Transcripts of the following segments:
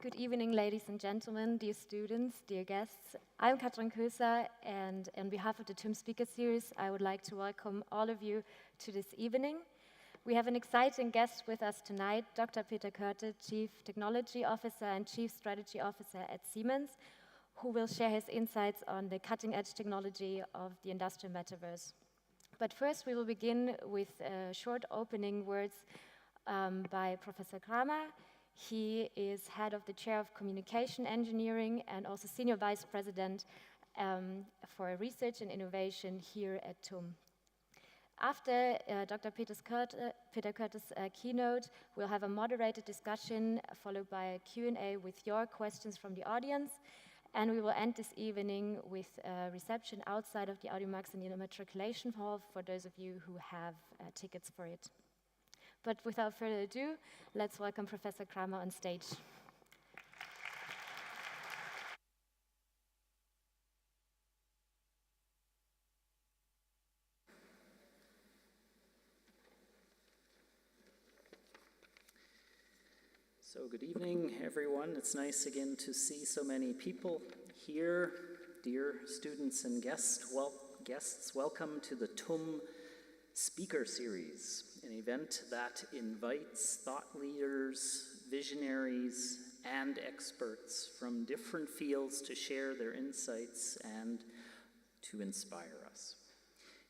Good evening, ladies and gentlemen, dear students, dear guests. I'm Katrin Köser, and on behalf of the TUM Speaker Series, I would like to welcome all of you to this evening. We have an exciting guest with us tonight, Dr. Peter Koerte, Chief Technology Officer and Chief Strategy Officer at Siemens, who will share his insights on the cutting-edge technology of the industrial metaverse. But first, we will begin with short opening words by Professor Kramer. He is head of the chair of communication engineering and also senior vice president for research and innovation here at TUM. After Dr. Peter Koerte's keynote, we'll have a moderated discussion followed by a Q&A with your questions from the audience. And we will end this evening with a reception outside of the Audiomax in the matriculation hall for those of you who have tickets for it. But without further ado, let's welcome Professor Kramer on stage. So good evening, everyone. It's nice again to see so many people here. Dear students and guests, welcome to the TUM Speaker Series, an event that invites thought leaders, visionaries, and experts from different fields to share their insights and to inspire us.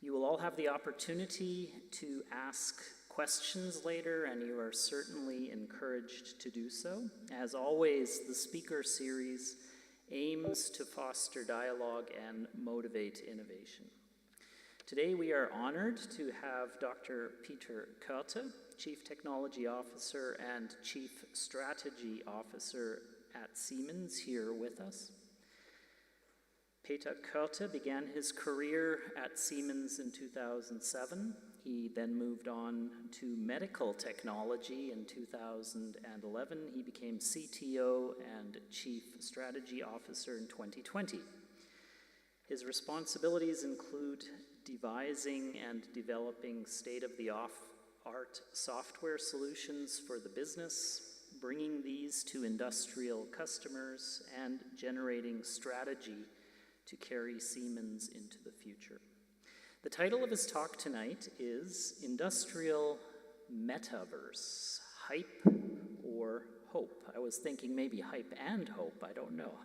You will all have the opportunity to ask questions later, and you are certainly encouraged to do so. As always, the Speaker Series aims to foster dialogue and motivate innovation. Today we are honored to have Dr. Peter Koerte, Chief Technology Officer and Chief Strategy Officer at Siemens, here with us. Peter Koerte began his career at Siemens in 2007. He then moved on to medical technology in 2011. He became CTO and Chief Strategy Officer in 2020. His responsibilities include devising and developing state-of-the-art software solutions for the business, bringing these to industrial customers, and generating strategy to carry Siemens into the future. The title of his talk tonight is Industrial Metaverse, Hype or Hope. I was thinking maybe hype and hope, I don't know.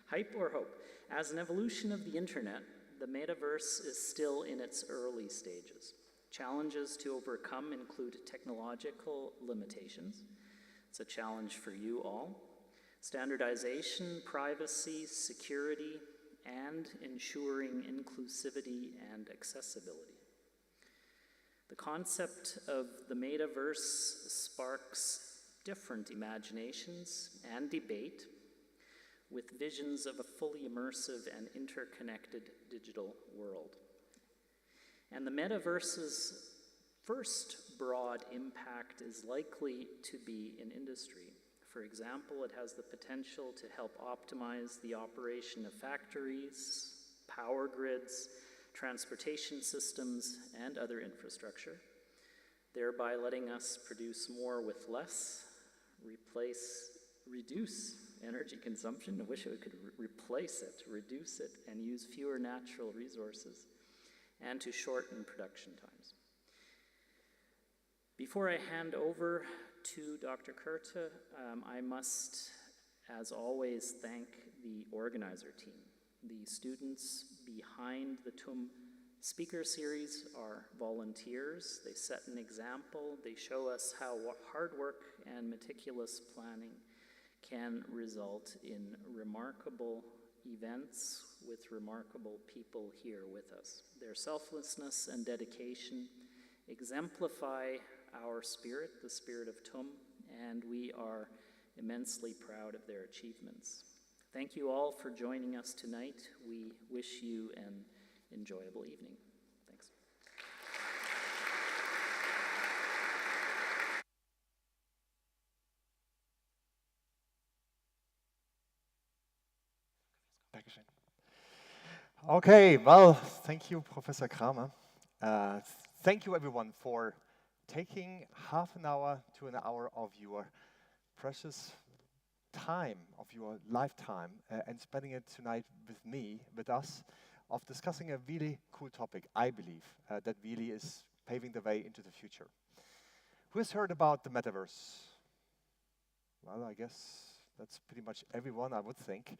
Hype or hope. As an evolution of the internet, the metaverse is still in its early stages. Challenges to overcome include technological limitations. It's a challenge for you all. Standardization, privacy, security, and ensuring inclusivity and accessibility. The concept of the metaverse sparks different imaginations and debate, with visions of a fully immersive and interconnected digital world. And the metaverse's first broad impact is likely to be in industry. For example, it has the potential to help optimize the operation of factories, power grids, transportation systems, and other infrastructure, thereby letting us produce more with less, reduce energy consumption. I wish I could replace it, reduce it, and use fewer natural resources, and to shorten production times. Before I hand over to Dr. Koerte, I must, as always, thank the organizer team. The students behind the TUM Speaker Series are volunteers. They set an example. They show us how hard work and meticulous planning can result in remarkable events with remarkable people here with us. Their selflessness and dedication exemplify our spirit, the spirit of TUM, and we are immensely proud of their achievements. Thank you all for joining us tonight. We wish you an enjoyable evening. Thanks. Okay, well, thank you, Professor Kramer. Thank you, everyone, for taking half an hour to an hour of your precious time of your lifetime and spending it tonight with me, with us, of discussing a really cool topic, I believe, that really is paving the way into the future. Who has heard about the Metaverse? Well, I guess that's pretty much everyone, I would think.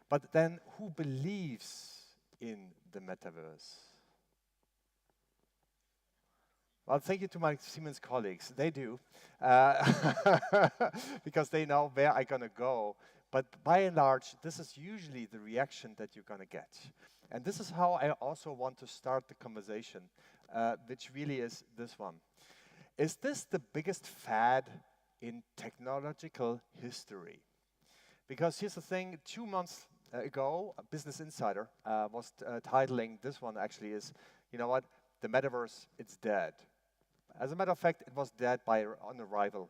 But then, who believes in the Metaverse? Well, thank you to my Siemens colleagues. They do, because they know where I'm going to go. But by and large, this is usually the reaction that you're going to get. And this is how I also want to start the conversation, which really is this one. Is this the biggest fad in technological history? Because here's the thing, 2 months ago, Business Insider was titling this one actually is, you know what, the Metaverse, it's dead. As a matter of fact, it was dead on arrival.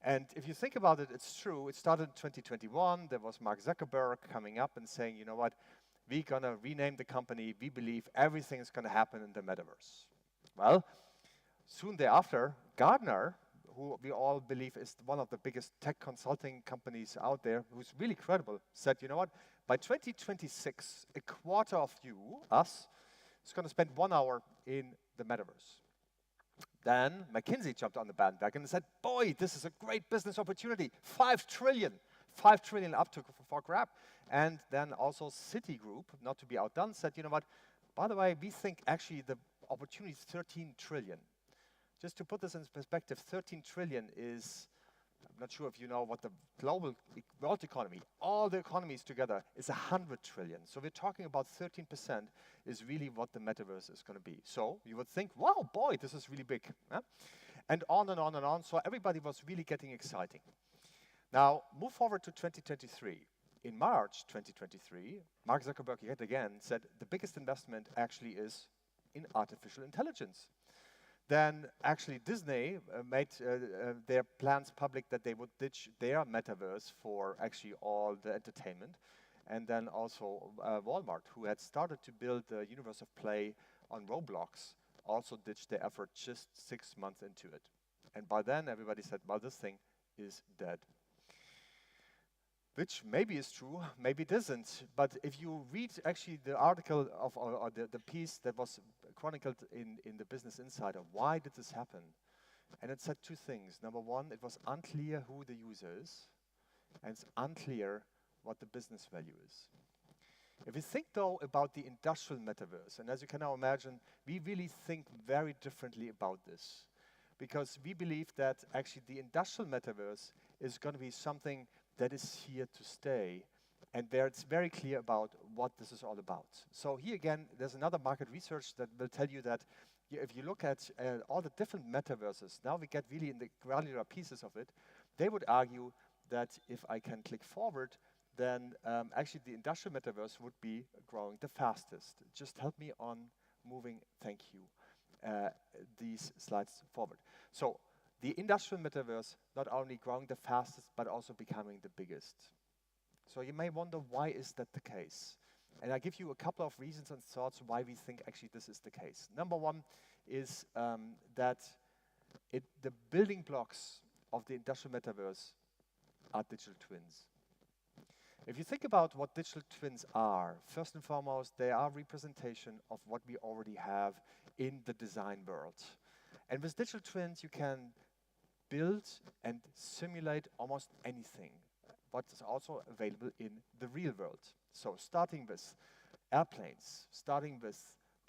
And if you think about it, it's true. It started in 2021. There was Mark Zuckerberg coming up and saying, you know what, we're going to rename the company. We believe everything is going to happen in the Metaverse. Well, soon thereafter, Gartner, who we all believe is one of the biggest tech consulting companies out there, who's really credible, said, you know what, by 2026, a quarter of you, us, is going to spend 1 hour in the Metaverse. Then McKinsey jumped on the bandwagon and said, boy, this is a great business opportunity, 5 trillion up for grab. And then also Citigroup, not to be outdone, said, you know what, by the way, we think actually the opportunity is 13 trillion. Just to put this in perspective, 13 trillion is, I'm not sure if you know what the global world economy, all the economies together, is 100 trillion. So we're talking about 13% is really what the Metaverse is going to be. So you would think, wow, boy, this is really big. Huh? And on and on and on. So everybody was really getting exciting. Now, move forward to 2023. In March 2023, Mark Zuckerberg yet again said the biggest investment actually is in artificial intelligence. Then actually Disney made their plans public that they would ditch their metaverse for actually all the entertainment. And then also Walmart, who had started to build the universe of play on Roblox, also ditched their effort just 6 months into it. And by then everybody said, well, this thing is dead. Which maybe is true, maybe it isn't. But if you read actually the article of, or the piece that was chronicled in the Business Insider, why did this happen? And it said 2 things. Number one, it was unclear who the user is, and it's unclear what the business value is. If you think, though, about the industrial metaverse, and as you can now imagine, we really think very differently about this, because we believe that actually the industrial metaverse is going to be something that is here to stay, and where it's very clear about what this is all about. So here again, there's another market research that will tell you that if you look at all the different metaverses, now we get really in the granular pieces of it, they would argue that if I can click forward, then actually the industrial metaverse would be growing the fastest. Just help me on moving, thank you, these slides forward. So the industrial metaverse not only growing the fastest, but also becoming the biggest. So you may wonder, why is that the case? And I give you a couple of reasons and thoughts why we think actually this is the case. Number one is that the building blocks of the industrial metaverse are digital twins. If you think about what digital twins are, first and foremost, they are representation of what we already have in the design world. And with digital twins, you can build and simulate almost anything, what is also available in the real world. So starting with airplanes, starting with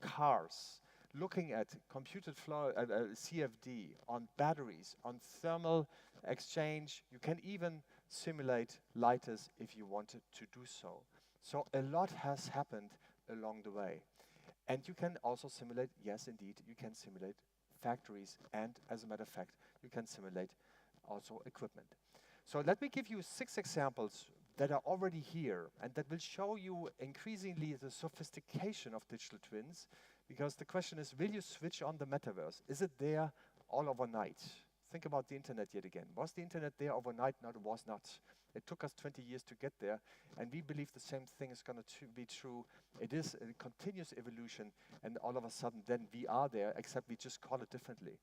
cars, looking at computed flow, CFD, on batteries, on thermal exchange. You can even simulate lighters if you wanted to do so. So a lot has happened along the way. And you can also simulate, yes, indeed, you can simulate factories, and as a matter of fact, you can simulate also equipment. So let me give you 6 examples that are already here, and that will show you increasingly the sophistication of digital twins, because the question is, will you switch on the metaverse? Is it there all overnight? Think about the internet yet again. Was the internet there overnight? No, it was not. It took us 20 years to get there, and we believe the same thing is going to be true. It is a continuous evolution, and all of a sudden then we are there, except we just call it differently.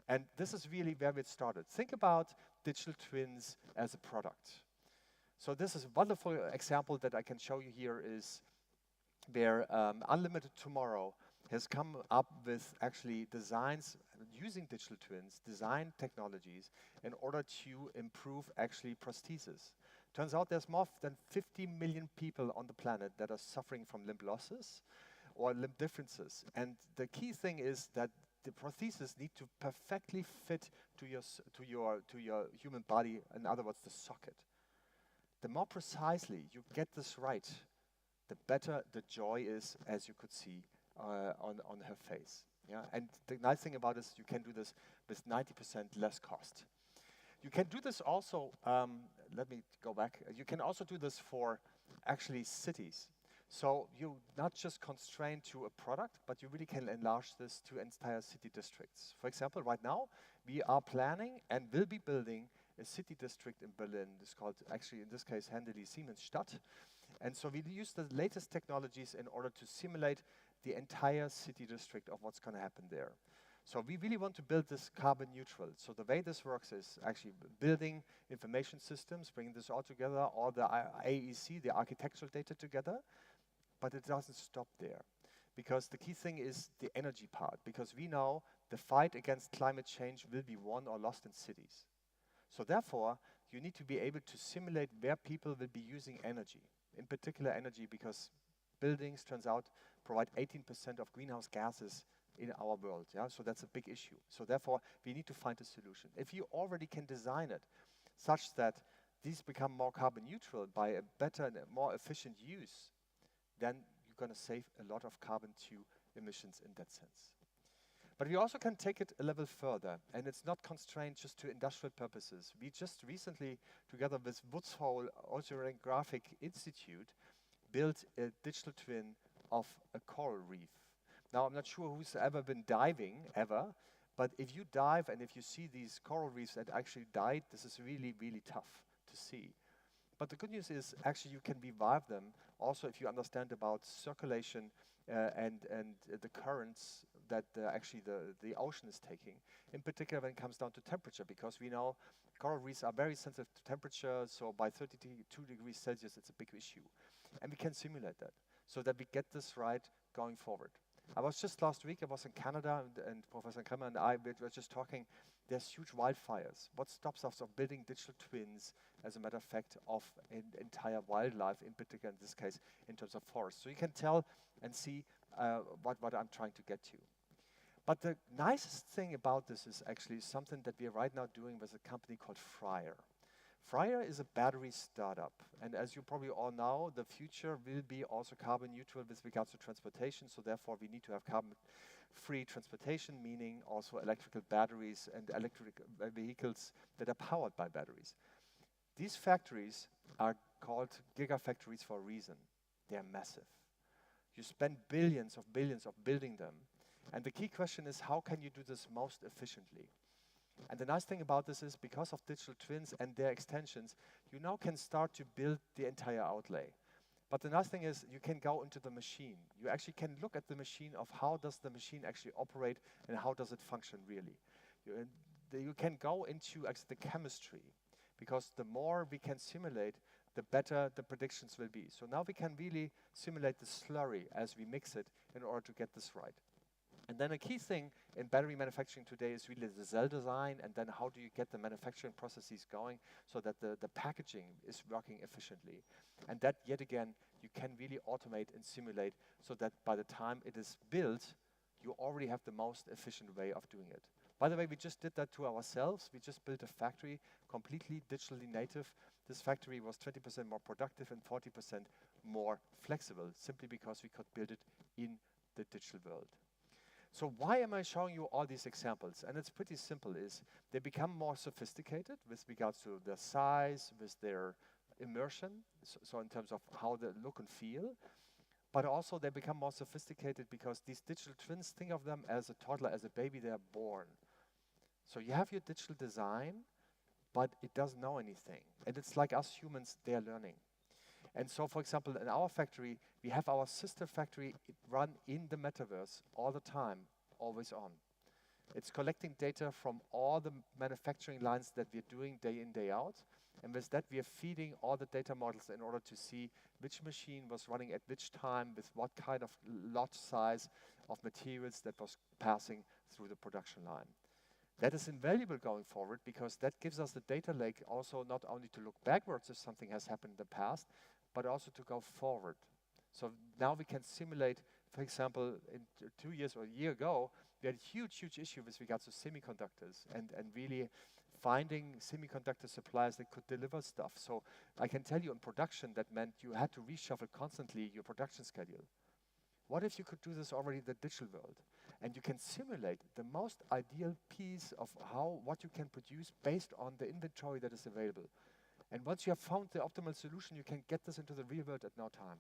And this is really where it started. Think about digital twins as a product. So this is a wonderful example that I can show you here is where Unlimited Tomorrow has come up with actually designs using digital twins, design technologies in order to improve actually prosthesis. Turns out there's more than 50 million people on the planet that are suffering from limb losses or limb differences. And the key thing is that the prosthesis need to perfectly fit to your human body, in other words, the socket. The more precisely you get this right, the better the joy is, as you could see on her face. Yeah, and the nice thing about this, you can do this with 90% less cost. You can do this also, let me go back. You can also do this for actually cities. So you're not just constrained to a product, but you really can enlarge this to entire city districts. For example, right now, we are planning and will be building a city district in Berlin. It's called, actually in this case, handily Siemens Stadt. And so we use the latest technologies in order to simulate the entire city district of what's going to happen there. So we really want to build this carbon neutral. So the way this works is actually building information systems, bringing this all together, all the AEC, the architectural data together, but it doesn't stop there. Because the key thing is the energy part, because we know the fight against climate change will be won or lost in cities. So therefore, you need to be able to simulate where people will be using energy, in particular energy, because buildings, turns out, provide 18% of greenhouse gases in our world. Yeah? So that's a big issue. So therefore, we need to find a solution. If you already can design it such that these become more carbon neutral by a better and a more efficient use, then you're going to save a lot of carbon to emissions in that sense. But we also can take it a level further, and it's not constrained just to industrial purposes. We just recently, together with Woods Hole Oceanographic Institute, built a digital twin of a coral reef. Now, I'm not sure who's ever been diving, ever, but if you dive and if you see these coral reefs that actually died, this is really, really tough to see. But the good news is actually you can revive them also if you understand about circulation and the currents that actually the ocean is taking, in particular when it comes down to temperature, because we know coral reefs are very sensitive to temperature, so by 32 degrees Celsius it's a big issue. And we can simulate that so that we get this right going forward. I was just last week, I was in Canada, and Professor Kremmer and I were just talking, there's huge wildfires. What stops us of building digital twins, as a matter of fact, of entire wildlife, in particular in this case, in terms of forests? So you can tell and see what I'm trying to get to. But the nicest thing about this is actually something that we are right now doing with a company called Freyr. Freyr is a battery startup, and as you probably all know, the future will be also carbon neutral with regards to transportation, so therefore we need to have carbon-free transportation, meaning also electrical batteries and electric vehicles that are powered by batteries. These factories are called gigafactories for a reason. They are massive. You spend billions of building them, and the key question is, how can you do this most efficiently? And the nice thing about this is, because of digital twins and their extensions, you now can start to build the entire outlay. But the nice thing is, you can go into the machine. You actually can look at the machine of how does the machine actually operate and how does it function really. You can go into actually the chemistry, because the more we can simulate, the better the predictions will be. So now we can really simulate the slurry as we mix it in order to get this right. And then a key thing in battery manufacturing today is really the cell design, and then how do you get the manufacturing processes going so that the packaging is working efficiently. And that, yet again, you can really automate and simulate so that by the time it is built, you already have the most efficient way of doing it. By the way, we just did that to ourselves. We just built a factory completely digitally native. This factory was 20% more productive and 40% more flexible, simply because we could build it in the digital world. So why am I showing you all these examples? And it's pretty simple, is they become more sophisticated with regards to their size, with their immersion, so in terms of how they look and feel, but also they become more sophisticated because these digital twins, think of them as a toddler, as a baby, they are born. So you have your digital design, but it doesn't know anything. And it's like us humans, they are learning. And so, for example, in our factory, we have our sister factory run in the Metaverse all the time, always on. It's collecting data from all the manufacturing lines that we're doing day in, day out, And with that, we are feeding all the data models in order to see which machine was running at which time, with what kind of lot size of materials that was passing through the production line. That is invaluable going forward because that gives us the data lake also not only to look backwards if something has happened in the past, but also to go forward. So now we can simulate, for example, in 2 years or a year ago, we had a huge issue with regards to semiconductors and really finding semiconductor suppliers that could deliver stuff. So I can tell you in production, that meant you had to reshuffle constantly your production schedule. What if you could do this already in the digital world? And you can simulate the most ideal piece of what you can produce based on the inventory that is available. And once you have found the optimal solution, you can get this into the real world at no time.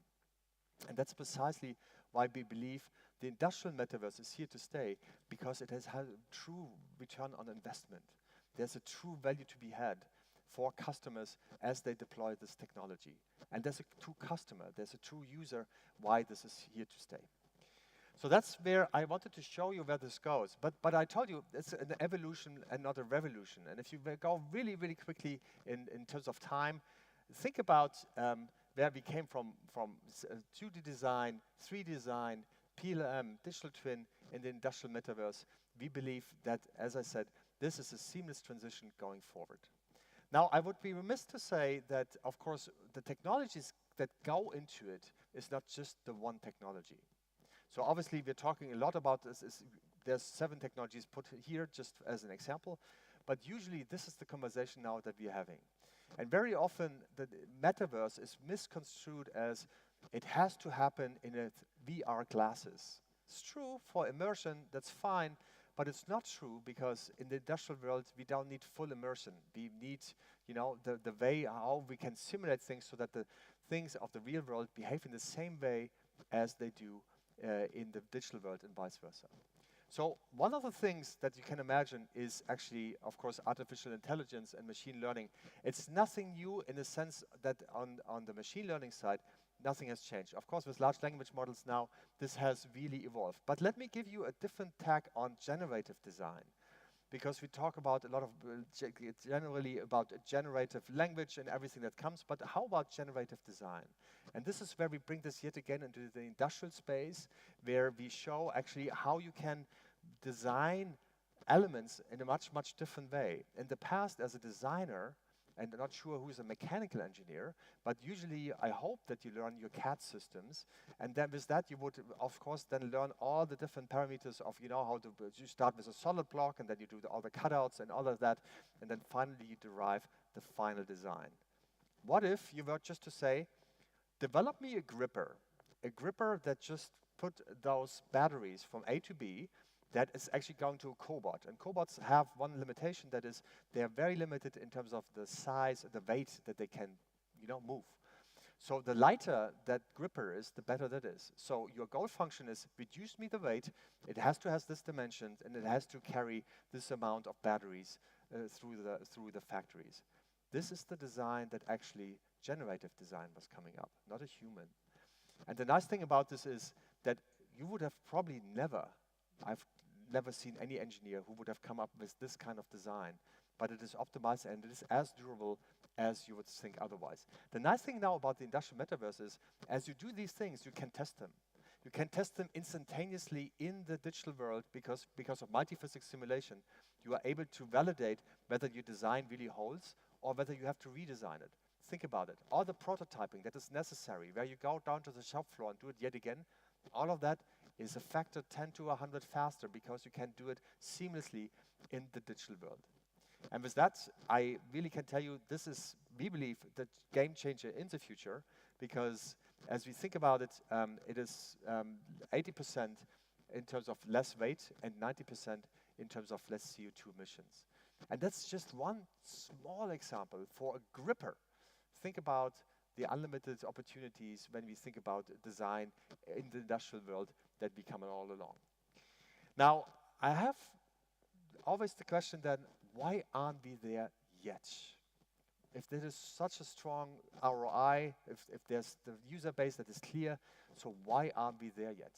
And that's precisely why we believe the industrial metaverse is here to stay, because it has had a true return on investment. There's a true value to be had for customers as they deploy this technology. And there's a true customer, there's a true user why this is here to stay. So that's where I wanted to show you where this goes. But I told you it's an evolution and not a revolution. And if you go really quickly in terms of time, think about where we came from 2D design, 3D design, PLM, digital twin, in the industrial metaverse. We believe that, as I said, this is a seamless transition going forward. Now, I would be remiss to say that, of course, the technologies that go into it is not just the one technology. So obviously, we're talking a lot about this. There's 7 technologies put here just as an example, but usually this is the conversation now that we're having. And very often, the metaverse is misconstrued as it has to happen in a VR glasses. It's true for immersion, that's fine, but it's not true because in the industrial world, we don't need full immersion. We need, the way how we can simulate things so that the things of the real world behave in the same way as they do in the digital world and vice versa. So one of the things that you can imagine is actually, of course, artificial intelligence and machine learning. It's nothing new in the sense that on the machine learning side, nothing has changed. Of course, with large language models now, this has really evolved. But let me give you a different tag on generative design, because we talk about a lot of, generally about generative language and everything that comes, but how about generative design? And this is where we bring this yet again into the industrial space, where we show actually how you can design elements in a much different way. In the past, as a designer, and I'm not sure who's a mechanical engineer, but usually I hope that you learn your CAD systems, and then with that you would, of course, then learn all the different parameters of, how to, you start with a solid block, and then you do all the cutouts and all of that, and then finally you derive the final design. What if you were just to say, develop me a gripper that just put those batteries from A to B, that is actually going to a cobot. And cobots have one limitation, that is they are very limited in terms of the size, the weight that they can, move. So the lighter that gripper is, the better that is. So your goal function is reduce me the weight, it has to have this dimension, and it has to carry this amount of batteries through the factories. This is the design that actually generative design was coming up, not a human. And the nice thing about this is that you would have probably I've never seen any engineer who would have come up with this kind of design, but it is optimized and it is as durable as you would think otherwise. The nice thing now about the industrial metaverse is, as you do these things, you can test them. You can test them instantaneously in the digital world because of multi-physics simulation. You are able to validate whether your design really holds or whether you have to redesign it. Think about it. All the prototyping that is necessary, where you go down to the shop floor and do it yet again, all of that is a factor 10 to 100 faster because you can do it seamlessly in the digital world. And with that, I really can tell you this is, we believe, the game changer in the future, because as we think about it, it is 80% in terms of less weight and 90% in terms of less CO2 emissions. And that's just one small example for a gripper. Think about the unlimited opportunities when we think about design in the industrial world that we come all along. Now, I have always the question then, why aren't we there yet? If there is such a strong ROI, if there's the user base that is clear, so why aren't we there yet?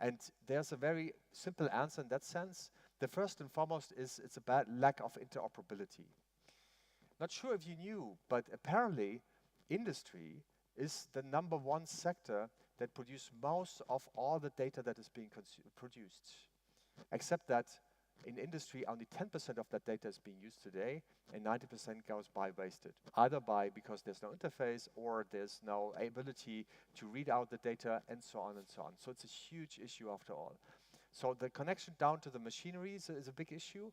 And there's a very simple answer in that sense. The first and foremost is it's a bad lack of interoperability. Not sure if you knew, but apparently industry is the #1 sector that produces most of all the data that is being produced. Except that in industry, only 10% of that data is being used today, and 90% goes by wasted. Either by because there's no interface, or there's no ability to read out the data, and so on and so on. So it's a huge issue after all. So the connection down to the machinery is a big issue,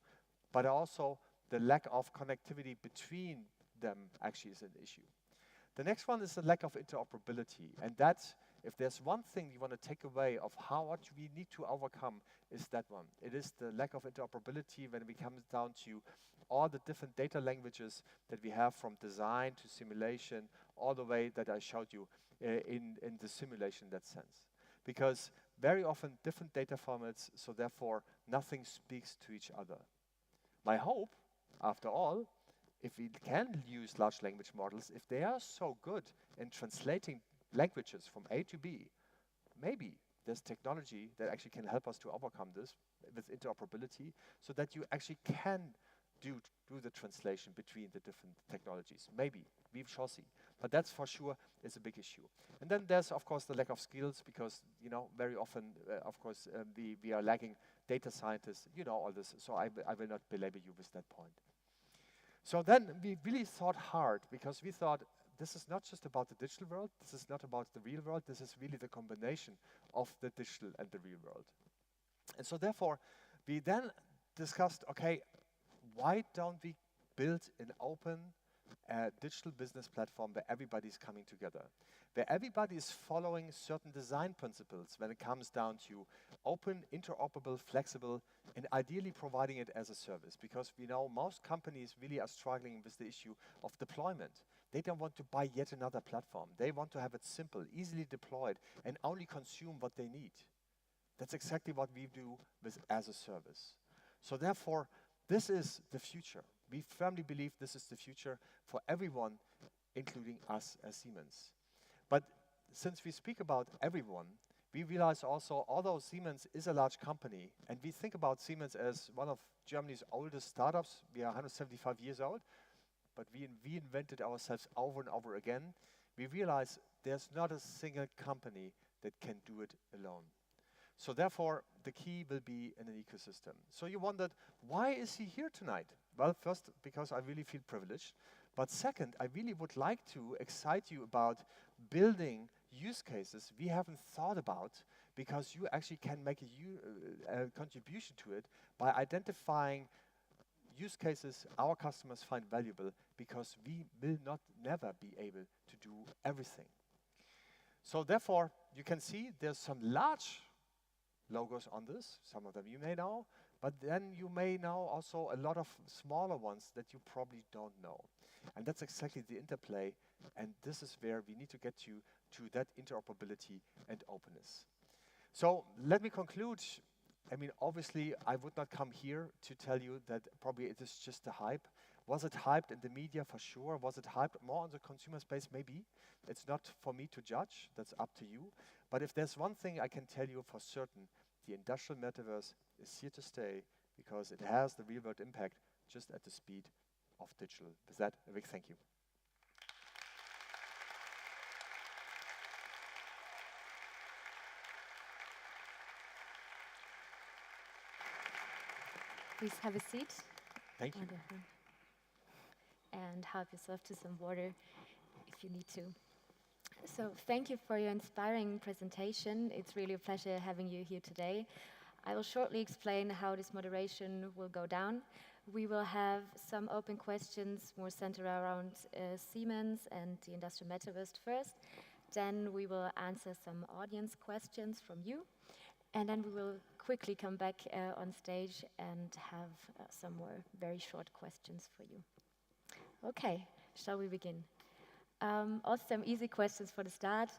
but also the lack of connectivity between them actually is an issue. The next one is the lack of interoperability, and that, if there's one thing you want to take away of how much we need to overcome, is that one. It is the lack of interoperability when it comes down to all the different data languages that we have, from design to simulation, all the way that I showed you in the simulation in that sense. Because very often different data formats, so therefore nothing speaks to each other. My hope, after all, if we can use large language models, if they are so good in translating languages from A to B, maybe there's technology that actually can help us to overcome this with interoperability, so that you actually can do the translation between the different technologies. Maybe, we shall see. But that's for sure is a big issue. And then there's, of course, the lack of skills, because, very often, of course, we are lacking data scientists, all this. So I will not belabor you with that point. So then we really thought hard, because we thought, this is not just about the digital world, this is not about the real world, this is really the combination of the digital and the real world. And so therefore, we then discussed, okay, why don't we build an open digital business platform where everybody's coming together, where everybody is following certain design principles when it comes down to open, interoperable, flexible, and ideally providing it as a service. Because we know most companies really are struggling with the issue of deployment. They don't want to buy yet another platform. They want to have it simple, easily deployed, and only consume what they need. That's exactly what we do with as a service. So therefore, this is the future. We firmly believe this is the future for everyone, including us as Siemens. But since we speak about everyone, we realize also, although Siemens is a large company, and we think about Siemens as one of Germany's oldest startups, we are 175 years old, but we reinvented ourselves over and over again, we realize there's not a single company that can do it alone. So therefore, the key will be in an ecosystem. So you wondered, why is he here tonight? Well, first, because I really feel privileged. But second, I really would like to excite you about building use cases we haven't thought about, because you actually can make a contribution to it by identifying use cases our customers find valuable, because we will never be able to do everything. So therefore, you can see there's some large logos on this, some of them you may know, but then you may know also a lot of smaller ones that you probably don't know. And that's exactly the interplay, and this is where we need to get to that interoperability and openness. So let me conclude. I mean, obviously, I would not come here to tell you that probably it is just a hype. Was it hyped in the media? For sure. Was it hyped more on the consumer space? Maybe. It's not for me to judge. That's up to you. But if there's one thing I can tell you for certain, the industrial metaverse is here to stay, because it has the real-world impact just at the speed of digital. With that, a big thank you. Please have a seat. Thank you. And help yourself to some water if you need to. So thank you for your inspiring presentation. It's really a pleasure having you here today. I will shortly explain how this moderation will go down. We will have some open questions more centered around Siemens and the industrial metaverse first. Then we will answer some audience questions from you. And then we will quickly come back on stage and have some more very short questions for you. Okay, shall we begin? Also some easy questions for the start.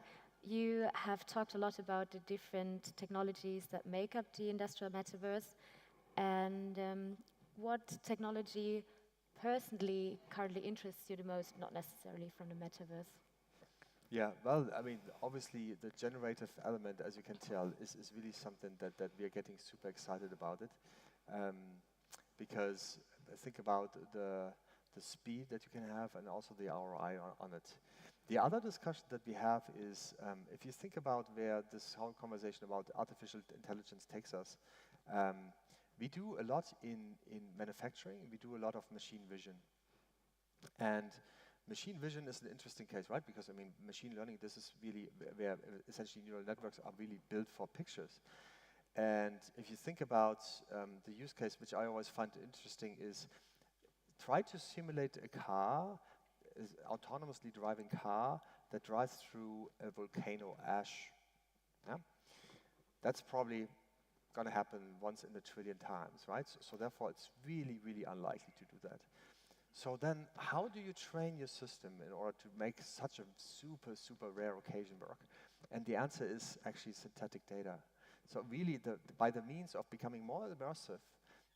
You have talked a lot about the different technologies that make up the industrial metaverse. And what technology personally currently interests you the most, not necessarily from the metaverse? Yeah, well, I mean, obviously the generative element, as you can tell, is really something that we are getting super excited about it. Because think about the the speed that you can have, and also the ROI on it. The other discussion that we have is, if you think about where this whole conversation about artificial intelligence takes us, we do a lot in manufacturing, we do a lot of machine vision. And machine vision is an interesting case, right? Because, I mean, machine learning, this is really where essentially neural networks are really built for pictures. And if you think about the use case, which I always find interesting, is try to simulate a car, autonomously driving car that drives through a volcano ash. Yeah? That's probably going to happen once in a trillion times, right? So therefore, it's really, really unlikely to do that. So then, how do you train your system in order to make such a super, super rare occasion work? And the answer is actually synthetic data. So really, by the means of becoming more immersive,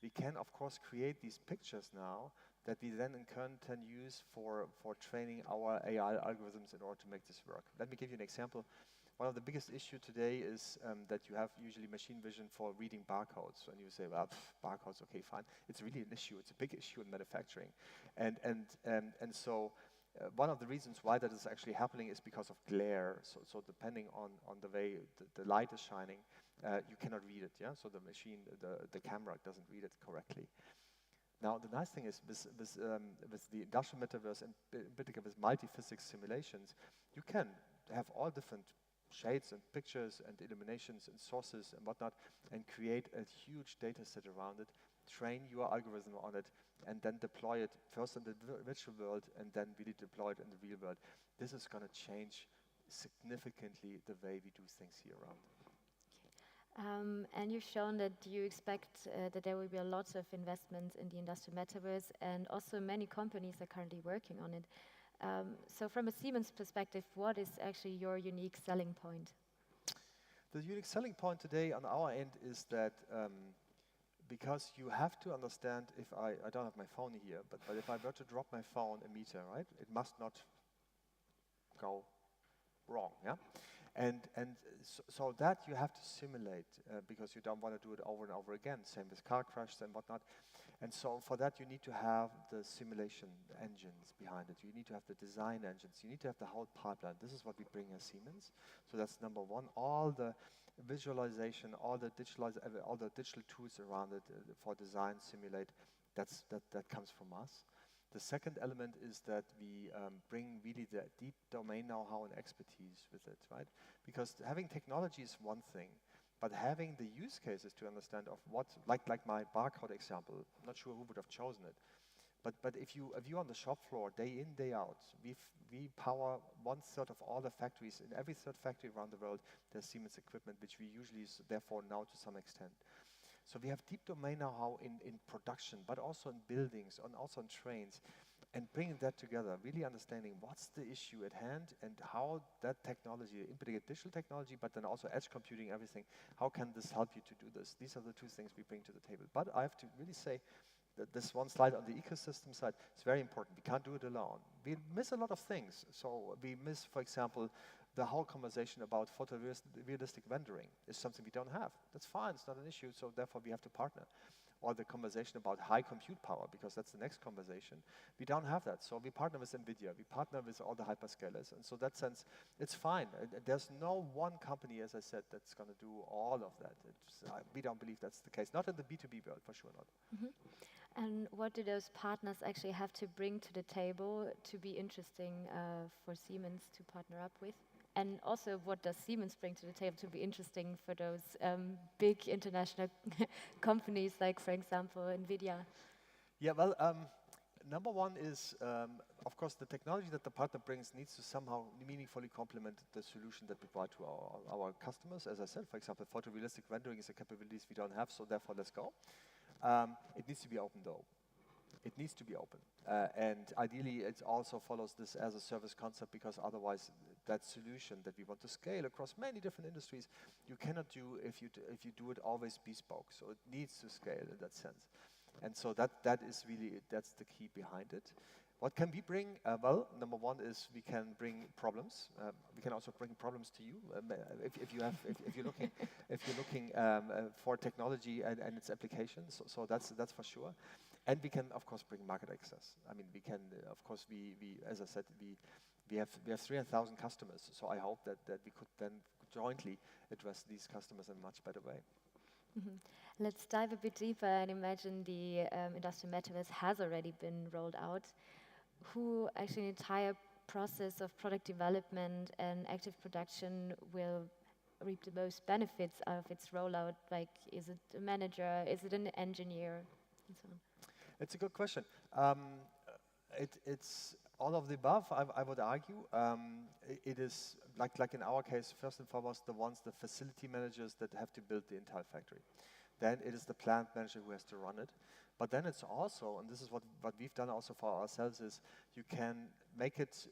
we can, of course, create these pictures now that we then in turn can use for training our AI algorithms in order to make this work. Let me give you an example. One of the biggest issues today is that you have usually machine vision for reading barcodes. And you say, well, barcodes, okay, fine. It's really an issue. It's a big issue in manufacturing. And so one of the reasons why that is actually happening is because of glare. So depending on the way the light is shining, you cannot read it. Yeah. So the machine, the camera doesn't read it correctly. Now, the nice thing is with the industrial metaverse, and in particular with multi-physics simulations, you can have all different shades and pictures and illuminations and sources and whatnot, and create a huge data set around it, train your algorithm on it, and then deploy it first in the virtual world and then really deploy it in the real world. This is going to change significantly the way we do things here around. And you've shown that you expect that there will be a lot of investments in the industrial metaverse, and also many companies are currently working on it. So from a Siemens perspective, what is actually your unique selling point? The unique selling point today on our end is that because you have to understand, if I don't have my phone here, but if I were to drop my phone a meter, right, it must not go wrong, yeah? And so that you have to simulate because you don't want to do it over and over again. Same with car crashes and whatnot. And so for that, you need to have the simulation engines behind it. You need to have the design engines. You need to have the whole pipeline. This is what we bring as Siemens. So that's number one. All the visualization, all the digital tools around it for design, simulate, that comes from us. The second element is that we bring really the deep domain know-how and expertise with it, right? Because having technology is one thing, but having the use cases to understand of what, like my barcode example, I'm not sure who would have chosen it, but if you're on the shop floor day in, day out, we power 1/3 of all the factories. In every third factory around the world, there's Siemens equipment, which we usually therefore know to some extent. So we have deep domain know-how in production, but also in buildings, and also in trains, and bringing that together, really understanding what's the issue at hand and how that technology, in particular digital technology, but then also edge computing, everything, how can this help you to do this? These are the two things we bring to the table. But I have to really say that this one slide on the ecosystem side is very important. We can't do it alone. We miss a lot of things. So we miss, for example, the whole conversation about photorealistic rendering is something we don't have. That's fine, it's not an issue, so therefore we have to partner. Or the conversation about high compute power, because that's the next conversation. We don't have that, so we partner with NVIDIA, we partner with all the hyperscalers, and so that sense, it's fine. There's no one company, as I said, that's going to do all of that. We don't believe that's the case, not in the B2B world, for sure not. Mm-hmm. And what do those partners actually have to bring to the table to be interesting for Siemens to partner up with? And also, what does Siemens bring to the table to be interesting for those big international companies, like, for example, NVIDIA? Yeah, well, number one is, of course, the technology that the partner brings needs to somehow meaningfully complement the solution that we provide to our customers. As I said, for example, photorealistic rendering is a capabilities we don't have, so therefore, let's go. It needs to be open, though. It needs to be open. And ideally, it also follows this as a service concept, because otherwise, that solution that we want to scale across many different industries, you cannot do if you do it always bespoke. So it needs to scale in that sense. And so that is really, that's the key behind it. What can we bring? Well, number one is we can bring problems. We can also bring problems to you if you're looking for technology and its applications. So that's for sure. And we can of course bring market access. I mean, we can of course we as I said we have 300,000 customers. So I hope that we could then jointly address these customers in a much better way. Mhm. Let's dive a bit deeper and imagine the industrial metaverse has already been rolled out. Who actually the entire process of product development and active production will reap the most benefits out of its rollout? Like, is it a manager? Is it an engineer? And so on. It's a good question. It's all of the above, I would argue. It is, like in our case, first and foremost, the facility managers that have to build the entire factory. Then it is the plant manager who has to run it. But then it's also, and this is what we've done also for ourselves, is you can make it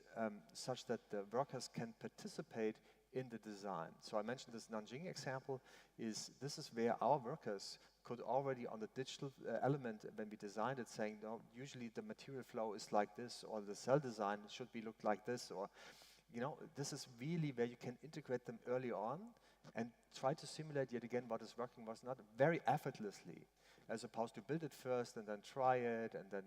such that the workers can participate in the design. So I mentioned this Nanjing example. This is where our workers could already on the digital element when we designed it saying, no, usually the material flow is like this, or the cell design should be looked like this, or this is really where you can integrate them early on and try to simulate yet again what is working, what's not, very effortlessly, as opposed to build it first and then try it and then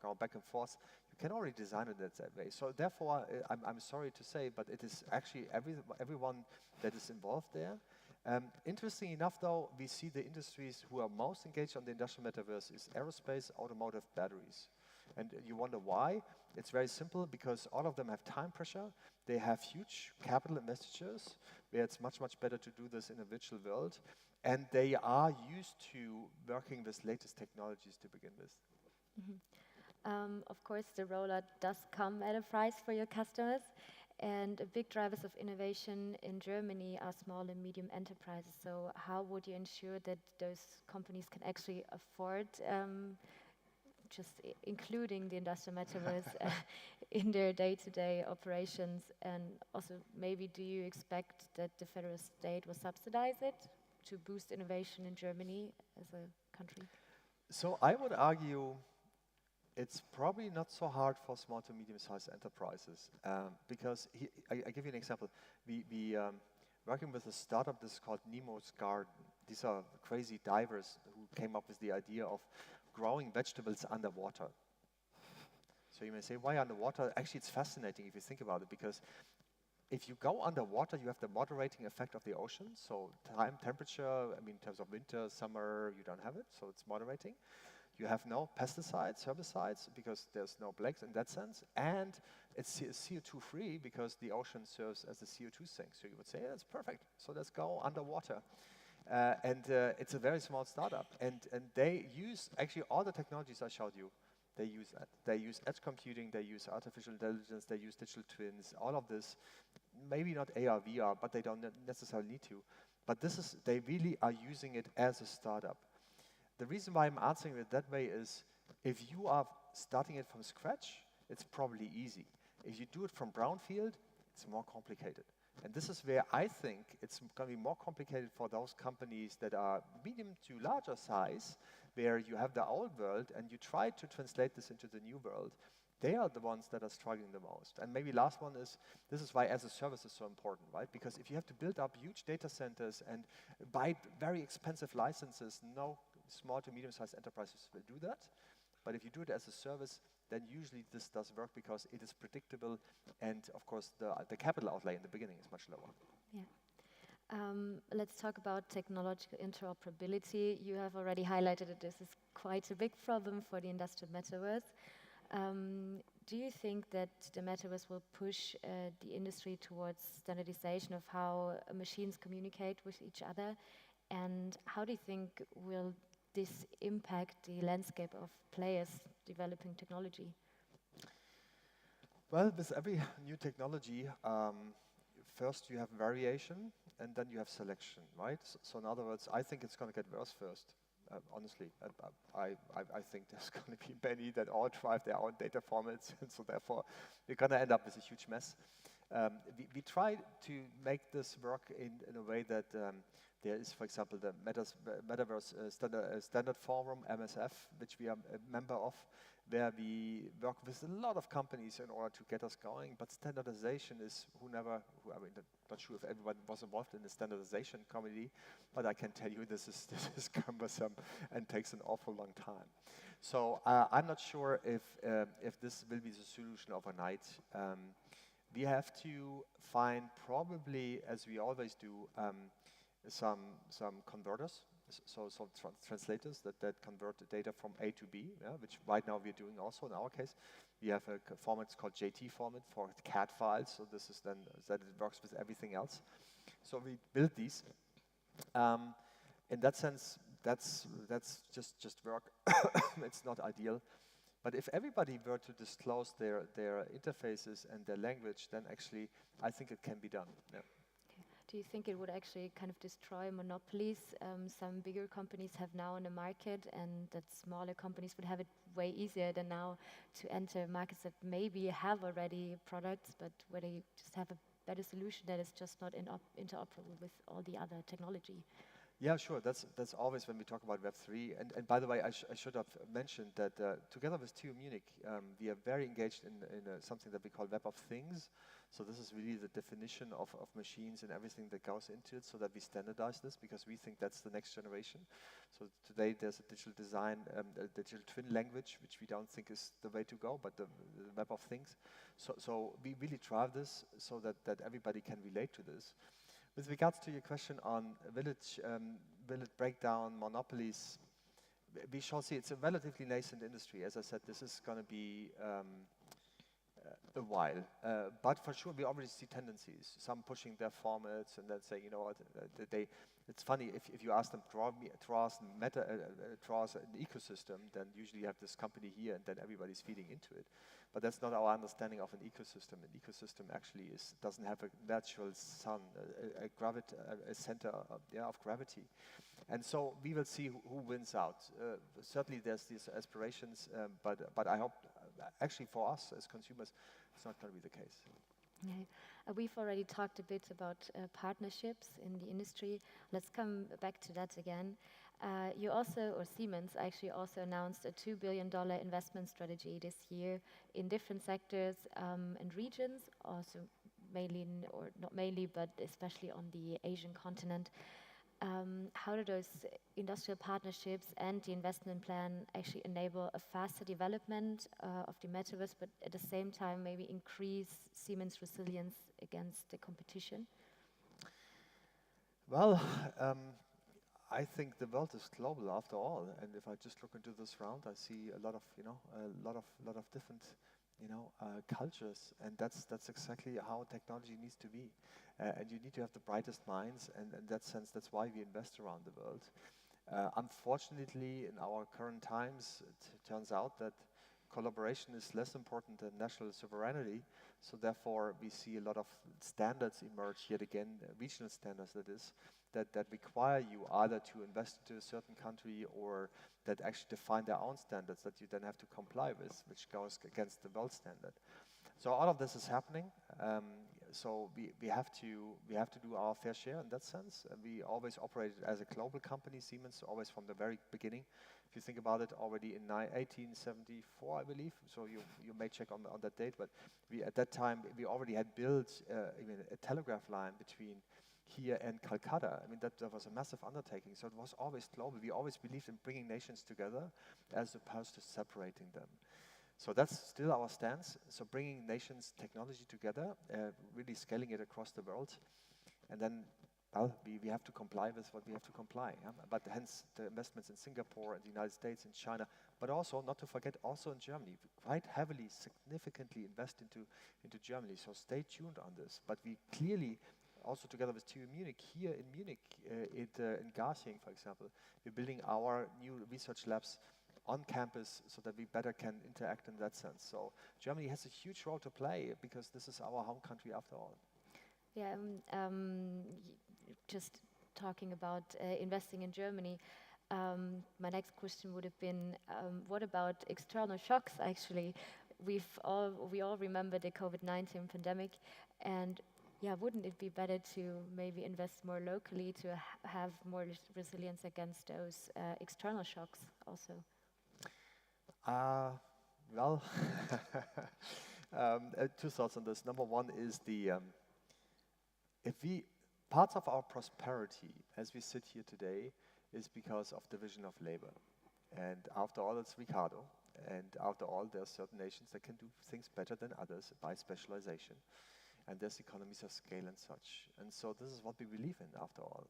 go back and forth. You can already design it that way. So therefore, I'm sorry to say, but it is actually everyone that is involved there. Interesting enough, though, we see the industries who are most engaged on the industrial metaverse is aerospace, automotive, batteries. And you wonder why? It's very simple, because all of them have time pressure. They have huge capital investors, where it's much, much better to do this in a virtual world. And they are used to working with latest technologies to begin with. Mm-hmm. Of course, the rollout does come at a price for your customers. And big drivers of innovation in Germany are small and medium enterprises. So how would you ensure that those companies can actually afford just including the industrial metaverse in their day-to-day operations? And also, maybe do you expect that the federal state will subsidize it to boost innovation in Germany as a country? So I would argue it's probably not so hard for small to medium-sized enterprises, because I give you an example. We working with a startup. This is called Nemo's Garden. These are crazy divers who came up with the idea of growing vegetables underwater. So you may say, why underwater? Actually, it's fascinating if you think about it, because if you go underwater, you have the moderating effect of the ocean. So time, temperature, I mean, in terms of winter, summer, you don't have it, so it's moderating. You have no pesticides, herbicides, because there's no plagues in that sense. And it's CO2 free, because the ocean serves as a CO2 sink. So you would say, yeah, that's perfect. So let's go underwater. And it's a very small startup. And they use actually all the technologies I showed you. They use that. They use edge computing, they use artificial intelligence, they use digital twins, all of this. Maybe not AR, VR, but they don't necessarily need to. But they really are using it as a startup. The reason why I'm answering it that way is, if you are starting it from scratch, it's probably easy. If you do it from brownfield, it's more complicated. And this is where I think it's going to be more complicated for those companies that are medium to larger size, where you have the old world and you try to translate this into the new world. They are the ones that are struggling the most. And maybe last one is, this is why as a service is so important, right? Because if you have to build up huge data centers and buy very expensive licenses, no small to medium-sized enterprises will do that. But if you do it as a service, then usually this does work, because it is predictable, and of course the capital outlay in the beginning is much lower. Yeah. Let's talk about technological interoperability. You have already highlighted that this is quite a big problem for the industrial metaverse. Do you think that the metaverse will push the industry towards standardization of how machines communicate with each other? And how do you think will this impact the landscape of players developing technology? Well, with every new technology, first you have variation and then you have selection, right? So in other words, I think it's going to get worse first. Honestly, I think there's going to be many that all drive their own data formats, and so therefore we're going to end up with a huge mess. We try to make this work in a way that there is, for example, the Metaverse Standard Forum, MSF, which we are a member of, where we work with a lot of companies in order to get us going. But standardization is, I mean, I'm not sure if everyone was involved in the standardization committee, but I can tell you this is cumbersome and takes an awful long time. So I'm not sure if this will be the solution overnight. We have to find, probably, as we always do, some converters, so some translators that convert the data from A to B, which right now we're doing also in our case. We have a format called JT format for CAD files, so this is then that it works with everything else. So we build these. In that sense, that's just work. It's not ideal. But if everybody were to disclose their interfaces and their language, then actually I think it can be done. Yeah. Okay. Do you think it would actually kind of destroy monopolies some bigger companies have now in the market, and that smaller companies would have it way easier than now to enter markets that maybe have already products, but where they just have a better solution that is just not interoperable with all the other technology? Yeah, sure. That's always when we talk about Web3. And by the way, I should have mentioned that together with TU Munich, we are very engaged in something that we call Web of Things. So this is really the definition of machines and everything that goes into it, so that we standardize this, because we think that's the next generation. So today there's a digital design, a digital twin language, which we don't think is the way to go, but the Web of Things. So we really drive this so that everybody can relate to this. With regards to your question on will it break down monopolies, we shall see. It's a relatively nascent industry. As I said, this is going to be a while. But for sure, we already see tendencies. Some pushing their formats and then say, you know what, it's funny, if you ask them, draw us an ecosystem, then usually you have this company here and then everybody's feeding into it. But that's not our understanding of an ecosystem. An ecosystem actually doesn't have a natural sun, a center of gravity. And so we will see who wins out. Certainly there's these aspirations, but I hope, actually for us as consumers, it's not going to be the case. Yeah. We've already talked a bit about partnerships in the industry. Let's come back to that again. You also, or Siemens actually also announced a $2 billion investment strategy this year in different sectors and regions, also mainly, or not mainly, but especially on the Asian continent. How do those industrial partnerships and the investment plan actually enable a faster development of the metaverse, but at the same time maybe increase Siemens' resilience against the competition? Well, I think the world is global after all, and if I just look into this round, I see a lot of different, cultures, and that's exactly how technology needs to be. And you need to have the brightest minds, and in that sense, that's why we invest around the world. Unfortunately, in our current times, it turns out that collaboration is less important than national sovereignty. So therefore, we see a lot of standards emerge yet again, regional standards that require you either to invest into a certain country or that actually define their own standards that you then have to comply with, which goes against the world standard. So all of this is happening. So we have to do our fair share in that sense. We always operated as a global company, Siemens, always from the very beginning. If you think about it, already in 1874, I believe. So you may check on that date, but at that time we already had built even a telegraph line between here and Calcutta. I mean, that was a massive undertaking. So it was always global. We always believed in bringing nations together as opposed to separating them. So that's still our stance. So bringing nations' technology together, really scaling it across the world, and then, well, we have to comply with what we have to comply. But hence the investments in Singapore and the United States and China, but also, not to forget, also in Germany. We quite heavily, significantly invest into Germany. So stay tuned on this. But we clearly, also together with TU Munich, here in Munich, in Garching, for example, we're building our new research labs on campus so that we better can interact in that sense. So Germany has a huge role to play because this is our home country after all. Yeah, just talking about investing in Germany, my next question would have been, what about external shocks actually? we all remember the COVID-19 pandemic, and yeah, wouldn't it be better to maybe invest more locally to have more resilience against those external shocks also? Well, two thoughts on this. Number one is parts of our prosperity as we sit here today is because of division of labor. And after all, it's Ricardo. And after all, there are certain nations that can do things better than others by specialization. And there's economies of scale and such. And so this is what we believe in, after all,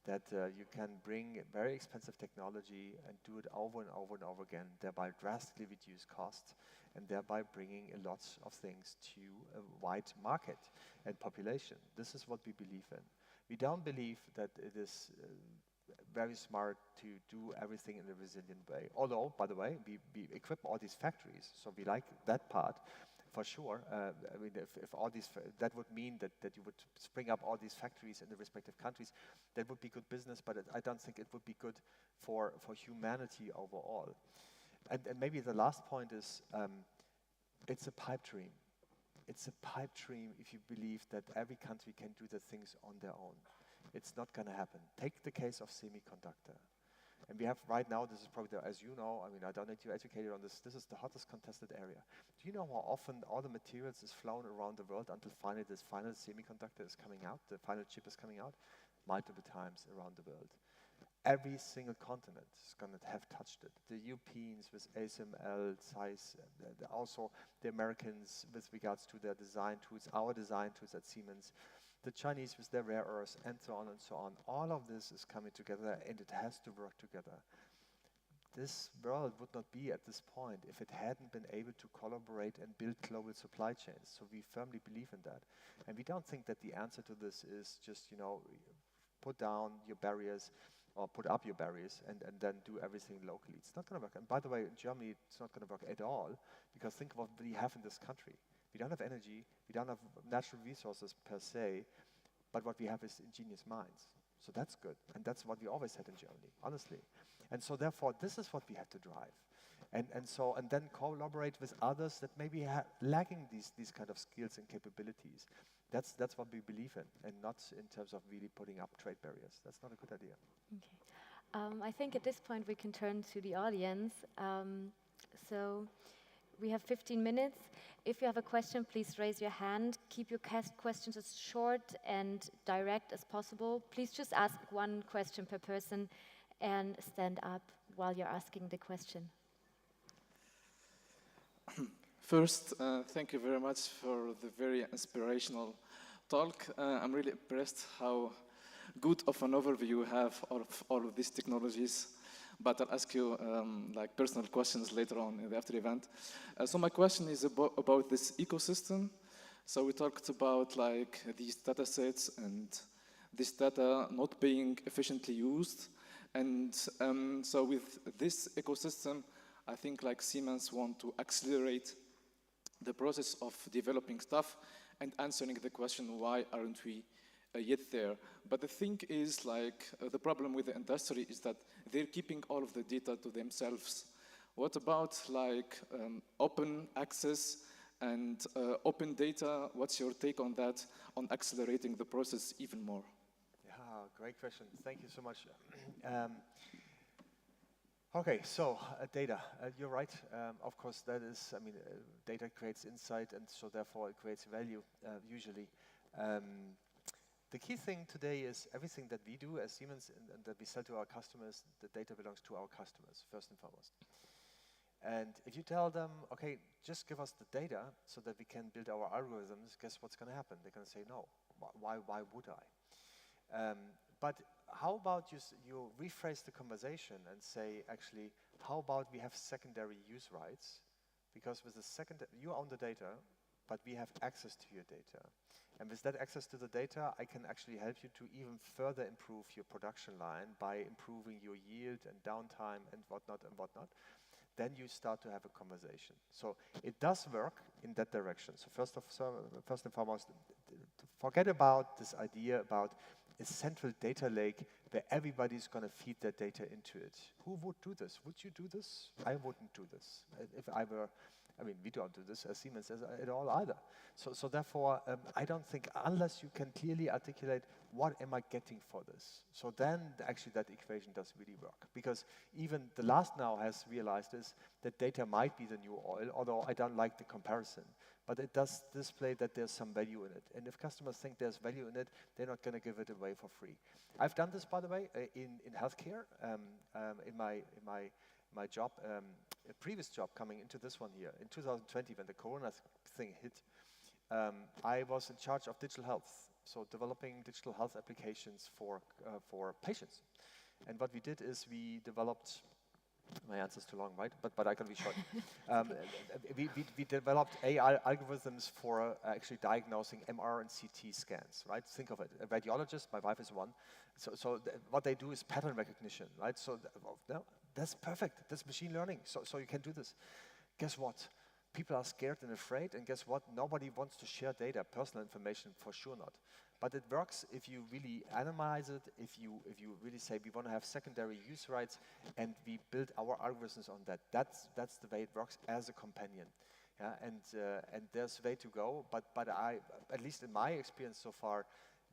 that you can bring very expensive technology and do it over and over and over again, thereby drastically reduce costs, and thereby bringing a lot of things to a wide market and population. This is what we believe in. We don't believe that it is very smart to do everything in a resilient way. Although, by the way, we equip all these factories, so we like that part for sure. I mean, if all these, that would mean that you would spring up all these factories in the respective countries, that would be good business, but I don't think it would be good for humanity overall. And maybe the last point is, it's a pipe dream. It's a pipe dream if you believe that every country can do the things on their own. It's not going to happen. Take the case of semiconductor. And we have right now, this is probably, as you know, I mean, I don't need you educated on this, this is the hottest contested area. Do you know how often all the materials is flown around the world until finally this final semiconductor is coming out, the final chip is coming out? Multiple times around the world. Every single continent is going to have touched it. The Europeans with ASML, size, also the Americans with regards to their design tools, our design tools at Siemens, the Chinese with their rare earths, and so on and so on. All of this is coming together, and it has to work together. This world would not be at this point if it hadn't been able to collaborate and build global supply chains. So we firmly believe in that. And we don't think that the answer to this is just, put down your barriers or put up your barriers and then do everything locally. It's not going to work. And by the way, in Germany, it's not going to work at all, because think of what we have in this country. We don't have energy, we don't have natural resources per se, but what we have is ingenious minds. So that's good, and that's what we always had in Germany, honestly. And so therefore, this is what we have to drive. And then collaborate with others that maybe lacking these kind of skills and capabilities. That's what we believe in, and not in terms of really putting up trade barriers. That's not a good idea. Okay. I think at this point we can turn to the audience. So we have 15 minutes. If you have a question, please raise your hand. Keep your questions as short and direct as possible. Please just ask one question per person and stand up while you're asking the question. First, thank you very much for the very inspirational talk. I'm really impressed how good of an overview you have of all of these technologies. But I'll ask you personal questions later on after the event. So my question is about this ecosystem. So we talked about these data sets and this data not being efficiently used. And so with this ecosystem, I think Siemens want to accelerate the process of developing stuff and answering the question, why aren't we yet there? But the thing is, the problem with the industry is that they're keeping all of the data to themselves. What about open access and open data? What's your take on that, on accelerating the process even more? Yeah, great question. Thank you so much. Okay, so data. You're right. Of course, that is, data creates insight, and so therefore it creates value, usually. The key thing today is everything that we do as Siemens and that we sell to our customers, the data belongs to our customers, first and foremost. And if you tell them, okay, just give us the data so that we can build our algorithms, guess what's going to happen? They're going to say, no, why would I? But how about you rephrase the conversation and say, actually, how about we have secondary use rights? Because with the you own the data, but we have access to your data. And with that access to the data, I can actually help you to even further improve your production line by improving your yield and downtime and whatnot. Then you start to have a conversation. So it does work in that direction. So first and foremost, forget about this idea about a central data lake where everybody's going to feed their data into it. Who would do this? Would you do this? I wouldn't do this. If I were, I mean, we don't do this as Siemens at all either. So therefore, I don't think, unless you can clearly articulate what am I getting for this, so then actually that equation does really work. Because even the last now has realized is that data might be the new oil, although I don't like the comparison. But it does display that there's some value in it. And if customers think there's value in it, they're not going to give it away for free. I've done this, by the way, in healthcare, in my job, a previous job coming into this one here. In 2020, when the Corona thing hit, I was in charge of digital health, so developing digital health applications for patients. And what we did is we developed, my answer's too long, right? But I can be short. We developed AI algorithms for actually diagnosing MR and CT scans, right? Think of it, a radiologist, my wife is one. So what they do is pattern recognition, right? So no, that's perfect, that's machine learning, so you can do this. Guess what? People are scared and afraid, and guess what? Nobody wants to share data, personal information, for sure not. But it works if you really analyze it, if you really say we want to have secondary use rights, and we build our algorithms on that. That's the way it works as a companion. Yeah, and there's a way to go, but I, at least in my experience so far,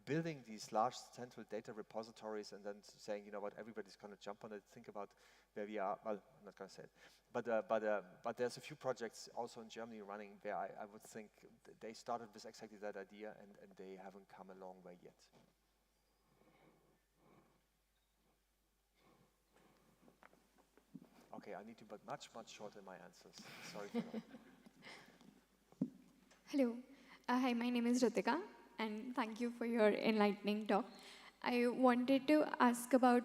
building these large central data repositories and then saying, you know what, everybody's going to jump on it, think about where we are. Well, I'm not going to say it. But there's a few projects also in Germany running where I would think they started with exactly that idea, and they haven't come a long way yet. Okay, I need to be much shorter in my answers. Sorry for that. Hello. Hi, my name is Ritika, and thank you for your enlightening talk. I wanted to ask about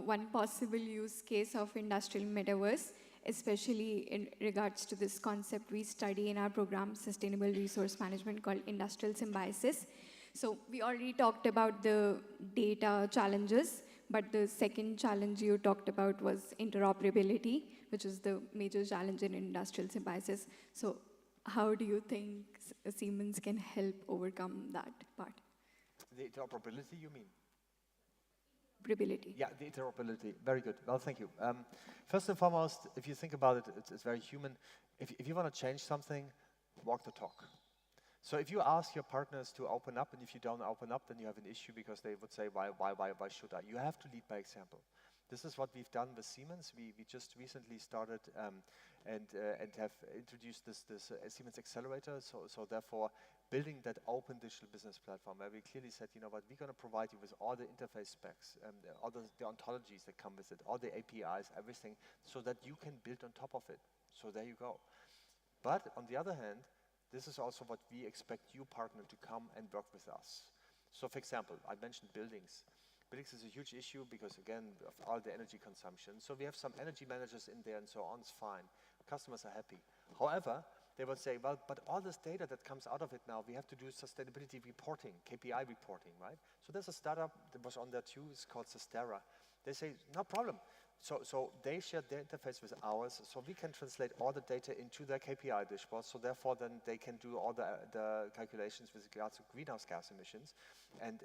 one possible use case of industrial metaverse, especially in regards to this concept we study in our program, Sustainable Resource Management, called Industrial Symbiosis. So we already talked about the data challenges, but the second challenge you talked about was interoperability, which is the major challenge in industrial symbiosis. So how do you think Siemens can help overcome that part? The interoperability, you mean? Interoperability. Yeah, the interoperability. Very good. Well, thank you. First and foremost, if you think about it, it's very human. If you want to change something, walk the talk. So if you ask your partners to open up, and if you don't open up, then you have an issue, because they would say, why should I? You have to lead by example. This is what we've done with Siemens. We just recently started and have introduced this Siemens Accelerator. So therefore, building that open digital business platform where we clearly said, you know what, we're going to provide you with all the interface specs, all the ontologies that come with it, all the APIs, everything, so that you can build on top of it. So there you go. But on the other hand, this is also what we expect you, partner, to come and work with us. So for example, I mentioned buildings. Buildings is a huge issue because, again, of all the energy consumption. So we have some energy managers in there and so on, it's fine. Customers are happy. However, they will say, well, but all this data that comes out of it now, we have to do sustainability reporting, KPI reporting, right? So there's a startup that was on there too, it's called Sustera. They say, no problem. So they shared their interface with ours, so we can translate all the data into their KPI dashboard, so therefore then they can do all the calculations with regards to greenhouse gas emissions and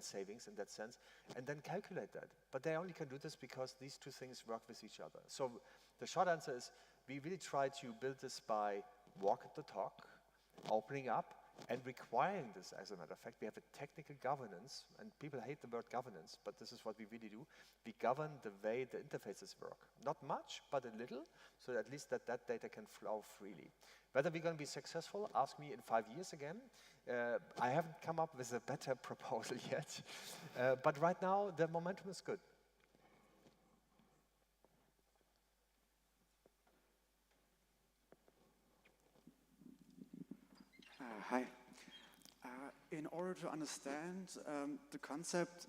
savings in that sense, and then calculate that. But they only can do this because these two things work with each other. So the short answer is, we really try to build this by walk the talk, opening up, and requiring this, as a matter of fact. We have a technical governance, and people hate the word governance, but this is what we really do. We govern the way the interfaces work. Not much, but a little, so at least that data can flow freely. Whether we're going to be successful, ask me in 5 years again. I haven't come up with a better proposal yet, but right now the momentum is good. Hi. In order to understand the concept,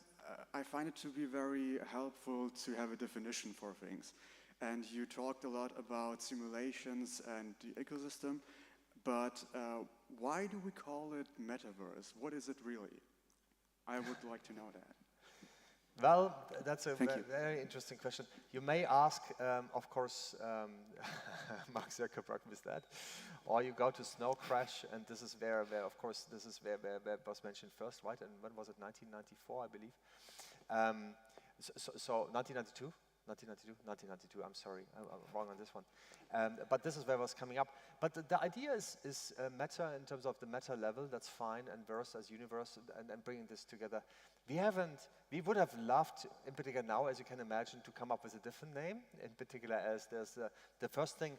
I find it to be very helpful to have a definition for things. And you talked a lot about simulations and the ecosystem, but why do we call it Metaverse? What is it really? I would like to know that. Well, that's a Thank you. very interesting question. You may ask, of course, Mark Zuckerberg with that, or you go to Snow Crash, and this is where of course, this is where it was mentioned first, right? And when was it? 1994, I believe. So 1992. 1992, I'm sorry, I'm wrong on this one. But this is where it was coming up. But the idea is meta in terms of the meta level, that's fine, and verse as universe, and bringing this together. We would have loved, in particular now, as you can imagine, to come up with a different name, in particular as there's the first thing,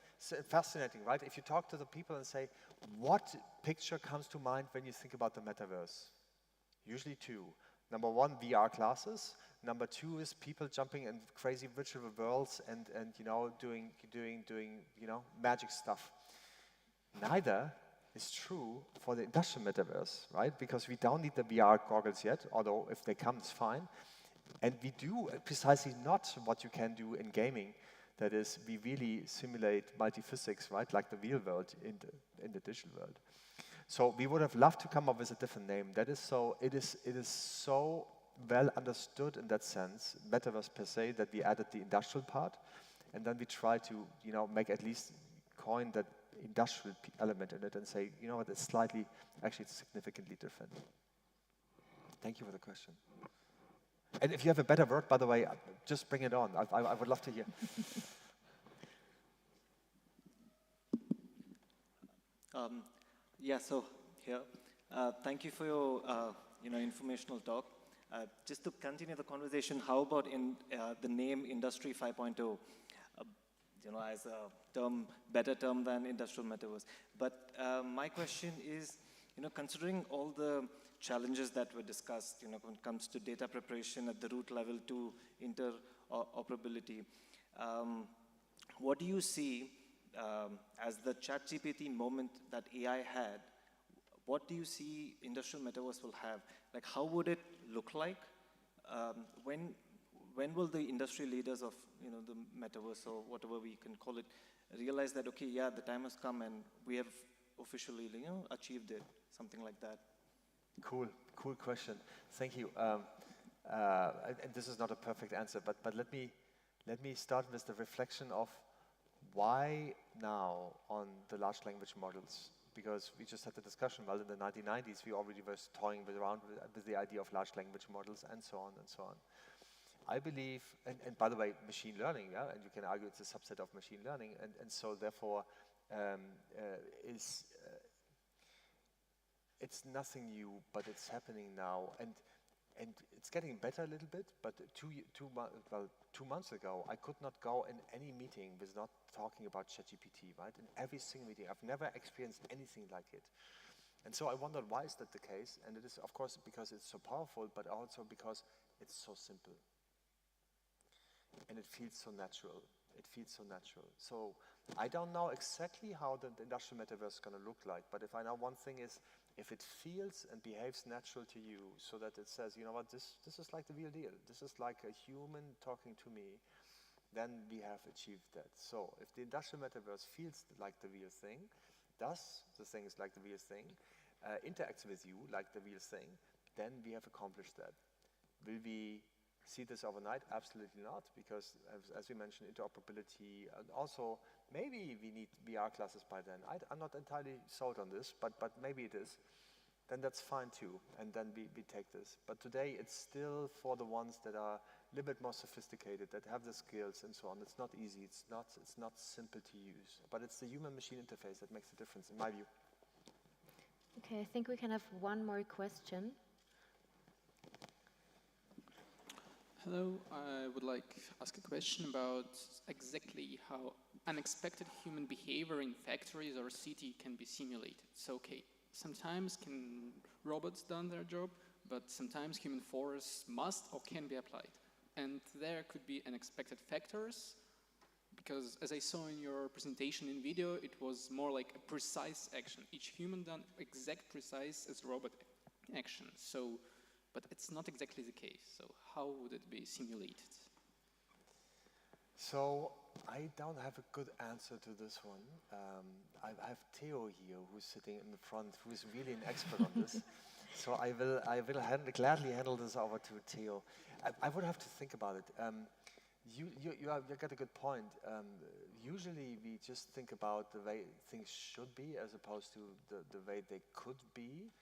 fascinating, right? If you talk to the people and say, what picture comes to mind when you think about the metaverse? Usually two. Number one, VR glasses. Number two is people jumping in crazy virtual worlds and doing magic stuff. Neither is true for the industrial metaverse, right? Because we don't need the VR goggles yet, although if they come, it's fine. And we do precisely not what you can do in gaming. That is, we really simulate multi-physics, right? Like the real world in the digital world. So we would have loved to come up with a different name. That is so, it is so well understood in that sense, metaverse per se, that we added the industrial part, and then we try to, make at least coin that industrial element in it and say, you know what, it's slightly, actually it's significantly different. Thank you for the question. And if you have a better word, by the way, just bring it on. I would love to hear. Yeah, so here, thank you for your informational talk. Just to continue the conversation, how about in the name Industry 5.0, as a term, better term than industrial metaverse. But my question is, considering all the challenges that were discussed, when it comes to data preparation at the root level to interoperability, what do you see as the ChatGPT moment that AI had? What do you see industrial metaverse will have? Like, how would it look like? When will the industry leaders of the metaverse or whatever we can call it realize that, okay, yeah, the time has come and we have officially achieved it, something like that? Cool question. Thank you. And this is not a perfect answer, but let me start with the reflection of why now on the large language models. Because we just had the discussion, well, in the 1990s, we already were toying around with the idea of large language models and so on and so on. I believe, and by the way, machine learning, yeah, and you can argue it's a subset of machine learning, and so therefore it's nothing new, but it's happening now, and it's getting better a little bit, but 2 months ago, I could not go in any meeting with not talking about ChatGPT, right? In every single meeting, I've never experienced anything like it. And so I wondered, why is that the case? And it is, of course, because it's so powerful, but also because it's so simple. And it feels so natural. So I don't know exactly how the industrial metaverse is going to look like, but if I know one thing is, if it feels and behaves natural to you, so that it says, you know what, this is like the real deal. This is like a human talking to me, then we have achieved that. So if the industrial metaverse feels like the real thing, does the things like the real thing, interacts with you like the real thing, then we have accomplished that. Will we see this overnight? Absolutely not, because as we mentioned, interoperability, and also maybe we need VR classes by then. I'm not entirely sold on this, but maybe it is. Then that's fine too, and then we take this. But today it's still for the ones that are a little bit more sophisticated, that have the skills and so on. It's not easy, it's not simple to use, but it's the human-machine interface that makes the difference, in my view. Okay, I think we can have one more question. Hello, I would like to ask a question about exactly how unexpected human behavior in factories or city can be simulated. So, okay, sometimes can robots do their job, but sometimes human force must or can be applied. And there could be unexpected factors, because as I saw in your presentation in video, it was more like a precise action. Each human done exact precise as robot action. So, but it's not exactly the case. So how would it be simulated? So I don't have a good answer to this one. I have Theo here, who's sitting in the front, who is really an expert on this. So I will gladly handle this over to Theo. I would have to think about it. You got a good point. Usually we just think about the way things should be as opposed to the way they could be.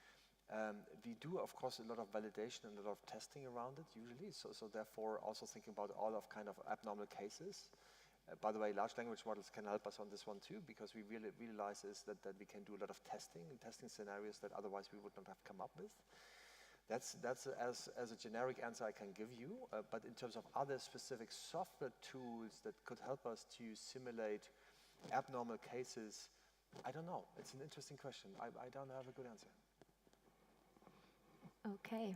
We do, of course, a lot of validation and a lot of testing around it usually. So therefore, also thinking about all of kind of abnormal cases. By the way, large language models can help us on this one too, because we really realize that we can do a lot of testing and testing scenarios that otherwise we would not have come up with. That's as a generic answer I can give you. But in terms of other specific software tools that could help us to simulate abnormal cases, I don't know. It's an interesting question. I don't have a good answer. Okay.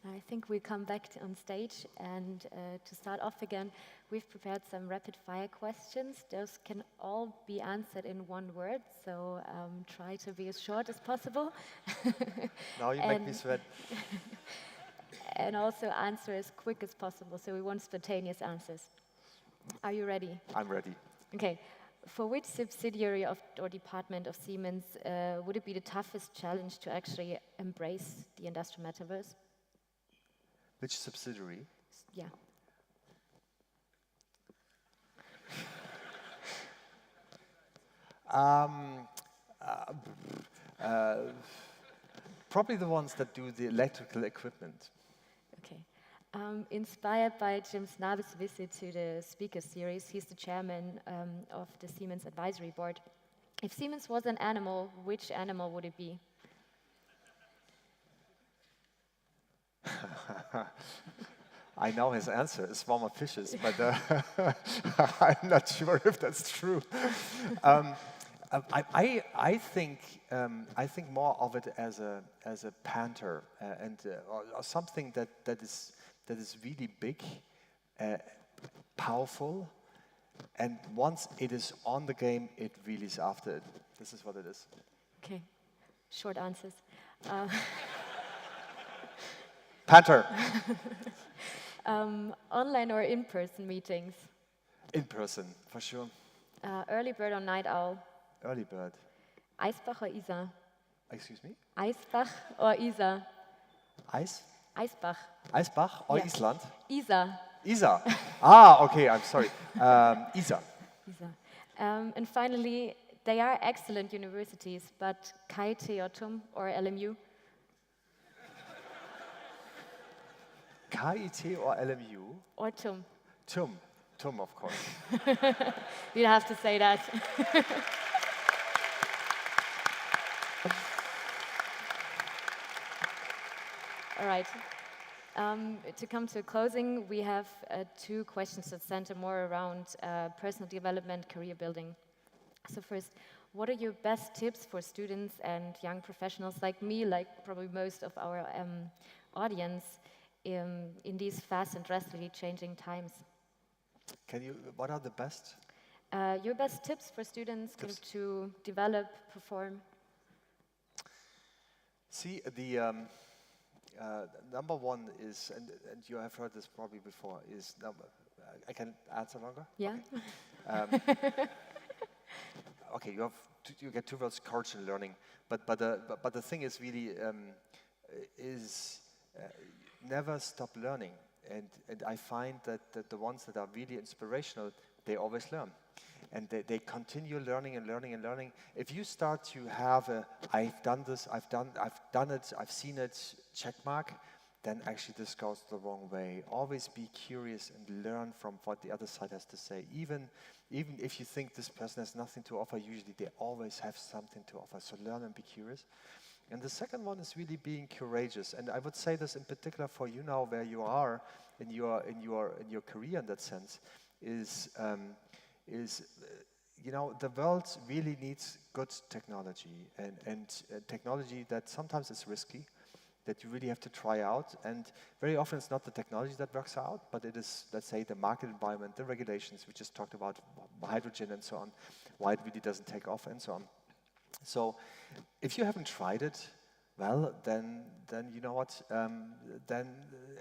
I think we come back on stage, and to start off again, we've prepared some rapid-fire questions. Those can all be answered in one word, so try to be as short as possible. Now you make me sweat. And also answer as quick as possible, so we want spontaneous answers. Are you ready? I'm ready. Okay. For which subsidiary or department of Siemens would it be the toughest challenge to actually embrace the industrial metaverse? Which subsidiary? Yeah. Probably the ones that do the electrical equipment. Okay. Inspired by Jim Snabel's visit to the speaker series, he's the chairman of the Siemens Advisory Board. If Siemens was an animal, which animal would it be? I know his answer, a swarm of fishes, but I'm not sure if that's true. I think more of it as a panther or something that is really big, powerful, and once it is on the game, it really is after it. This is what it is. Okay, short answers. Panther. Online or in-person meetings? In person, for sure. Early bird or night owl? Early bird. Eisbach or Isar? Excuse me? Eisbach or Isar? Eis? Eisbach. Eisbach or Yeah. Island? Isar. Isar. Ah, okay, I'm sorry. Isar. Isar. And finally, they are excellent universities, but Koerte or TUM or LMU? KIT or LMU? Or TUM? TUM. TUM, of course. You have to say that. All right. To come to a closing, we have 2 questions that center more around personal development, career building. So first, what are your best tips for students and young professionals like me, like probably most of our audience, in these fast and drastically changing times? What are the best? Your best tips for students kind of to develop, perform? See, the number one is, and you have heard this probably before, is I can answer longer? Yeah. Okay. Okay, you get 2 words, courage and learning, but the thing is really never stop learning, and I find that the ones that are really inspirational, they always learn, and they continue learning and learning and learning. If you start to have I've done this, I've done it, I've seen it, check mark, then actually this goes the wrong way. Always be curious and learn from what the other side has to say. Even if you think this person has nothing to offer, usually they always have something to offer. So learn and be curious. And the second one is really being courageous. And I would say this in particular for you now, where you are in your career in that sense, is the world really needs good technology and technology that sometimes is risky, that you really have to try out. And very often it's not the technology that works out, but it is, let's say, the market environment, the regulations. We just talked about hydrogen and so on, why it really doesn't take off and so on. So if you haven't tried it, well, then you know what, then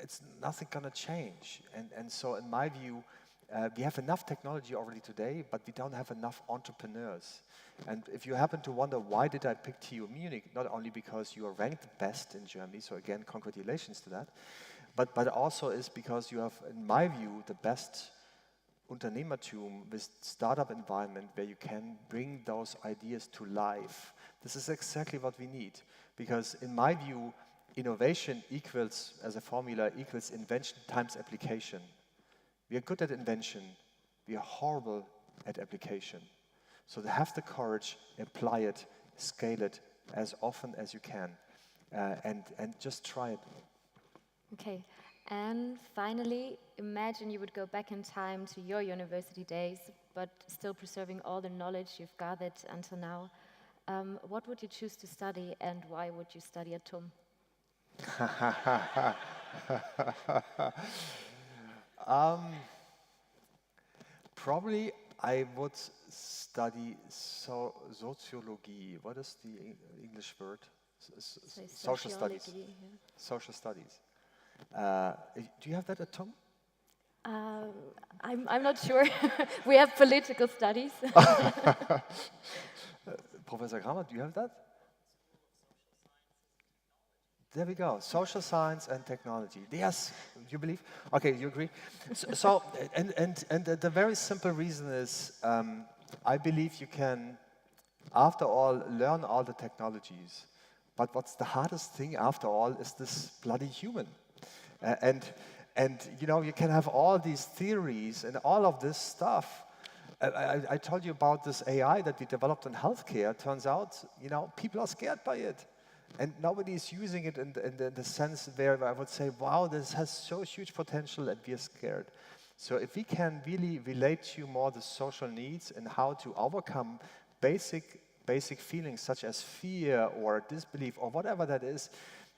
it's nothing gonna change. And so in my view, we have enough technology already today, but we don't have enough entrepreneurs. And if you happen to wonder, why did I pick TU Munich? Not only because you are ranked best in Germany, so again, congratulations to that, but also is because you have, in my view, the best Unternehmertum with startup environment where you can bring those ideas to life. This is exactly what we need, because in my view, innovation equals, as a formula, equals invention times application. We are good at invention, we are horrible at application. So to have the courage, apply it, scale it as often as you can, and just try it. Okay, and finally, imagine you would go back in time to your university days, but still preserving all the knowledge you've gathered until now. What would you choose to study, and why would you study at TUM? Probably I would study sociology. What is the English word? Social studies. Yeah. Social studies. Do you have that at TUM? I'm not sure. We have political studies. Professor Kramer, do you have that? There we go. Social science and technology. Yes, you believe? Okay, you agree? So the very simple reason is, I believe you can, after all, learn all the technologies. But what's the hardest thing, after all, is this bloody human. And you know, you can have all these theories and all of this stuff. I told you about this AI that we developed in healthcare. Turns out, you know, people are scared by it. And nobody is using it in the sense where I would say, wow, this has so huge potential, and we are scared. So if we can really relate to more the social needs and how to overcome basic feelings such as fear or disbelief or whatever that is,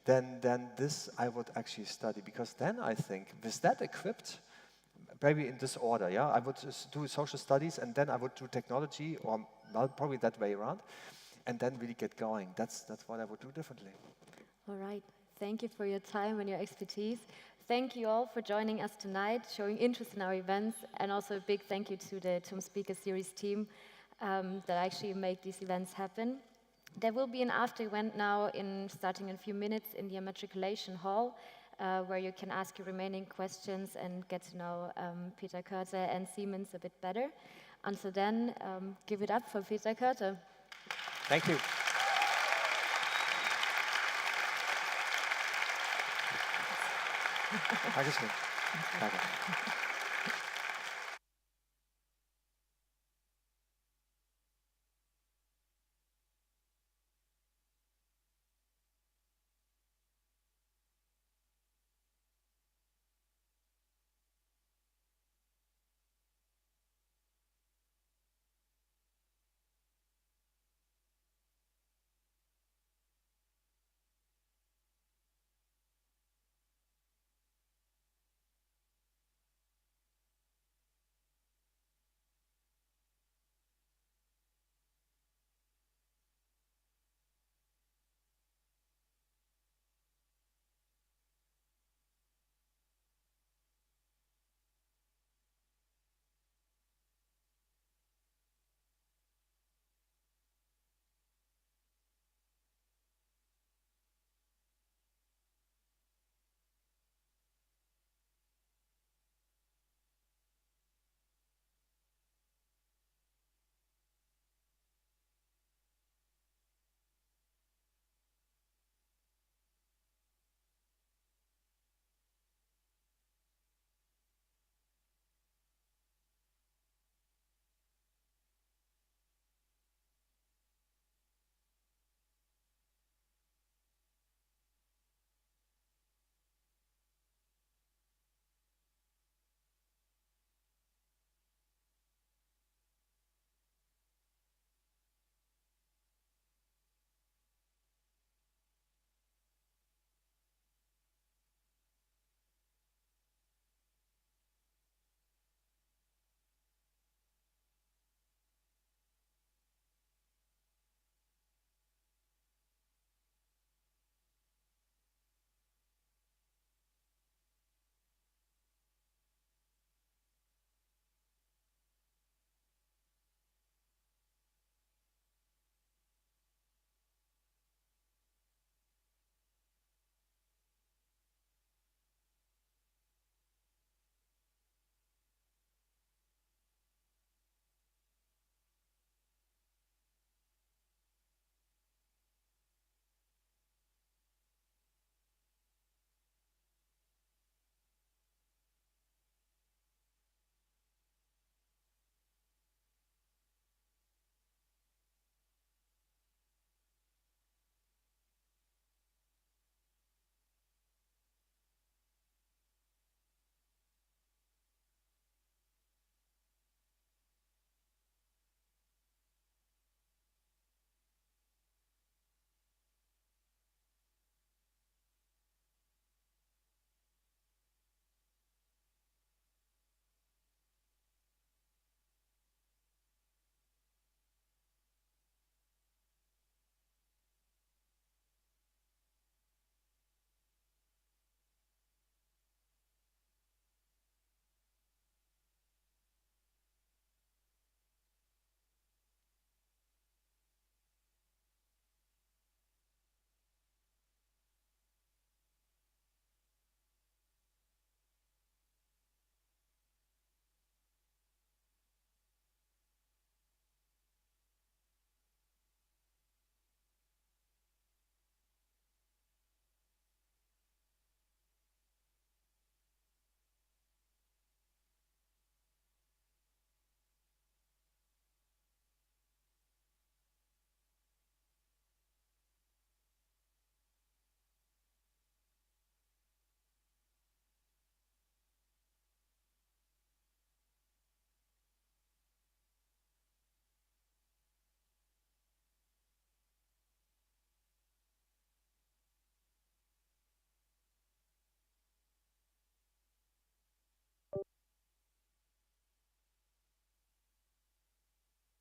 then this I would actually study. Because then I think, with that equipped, maybe in this order, yeah, I would do social studies, and then I would do technology, or well, probably that way around, and then really get going. That's what I would do differently. All right. Thank you for your time and your expertise. Thank you all for joining us tonight, showing interest in our events, and also a big thank you to the TUM Speaker Series team that actually make these events happen. There will be an after event now starting in a few minutes in the matriculation hall, where you can ask your remaining questions and get to know Peter Koerte and Siemens a bit better. Until then, give it up for Peter Koerte. Thank you. Dankeschön. Danke.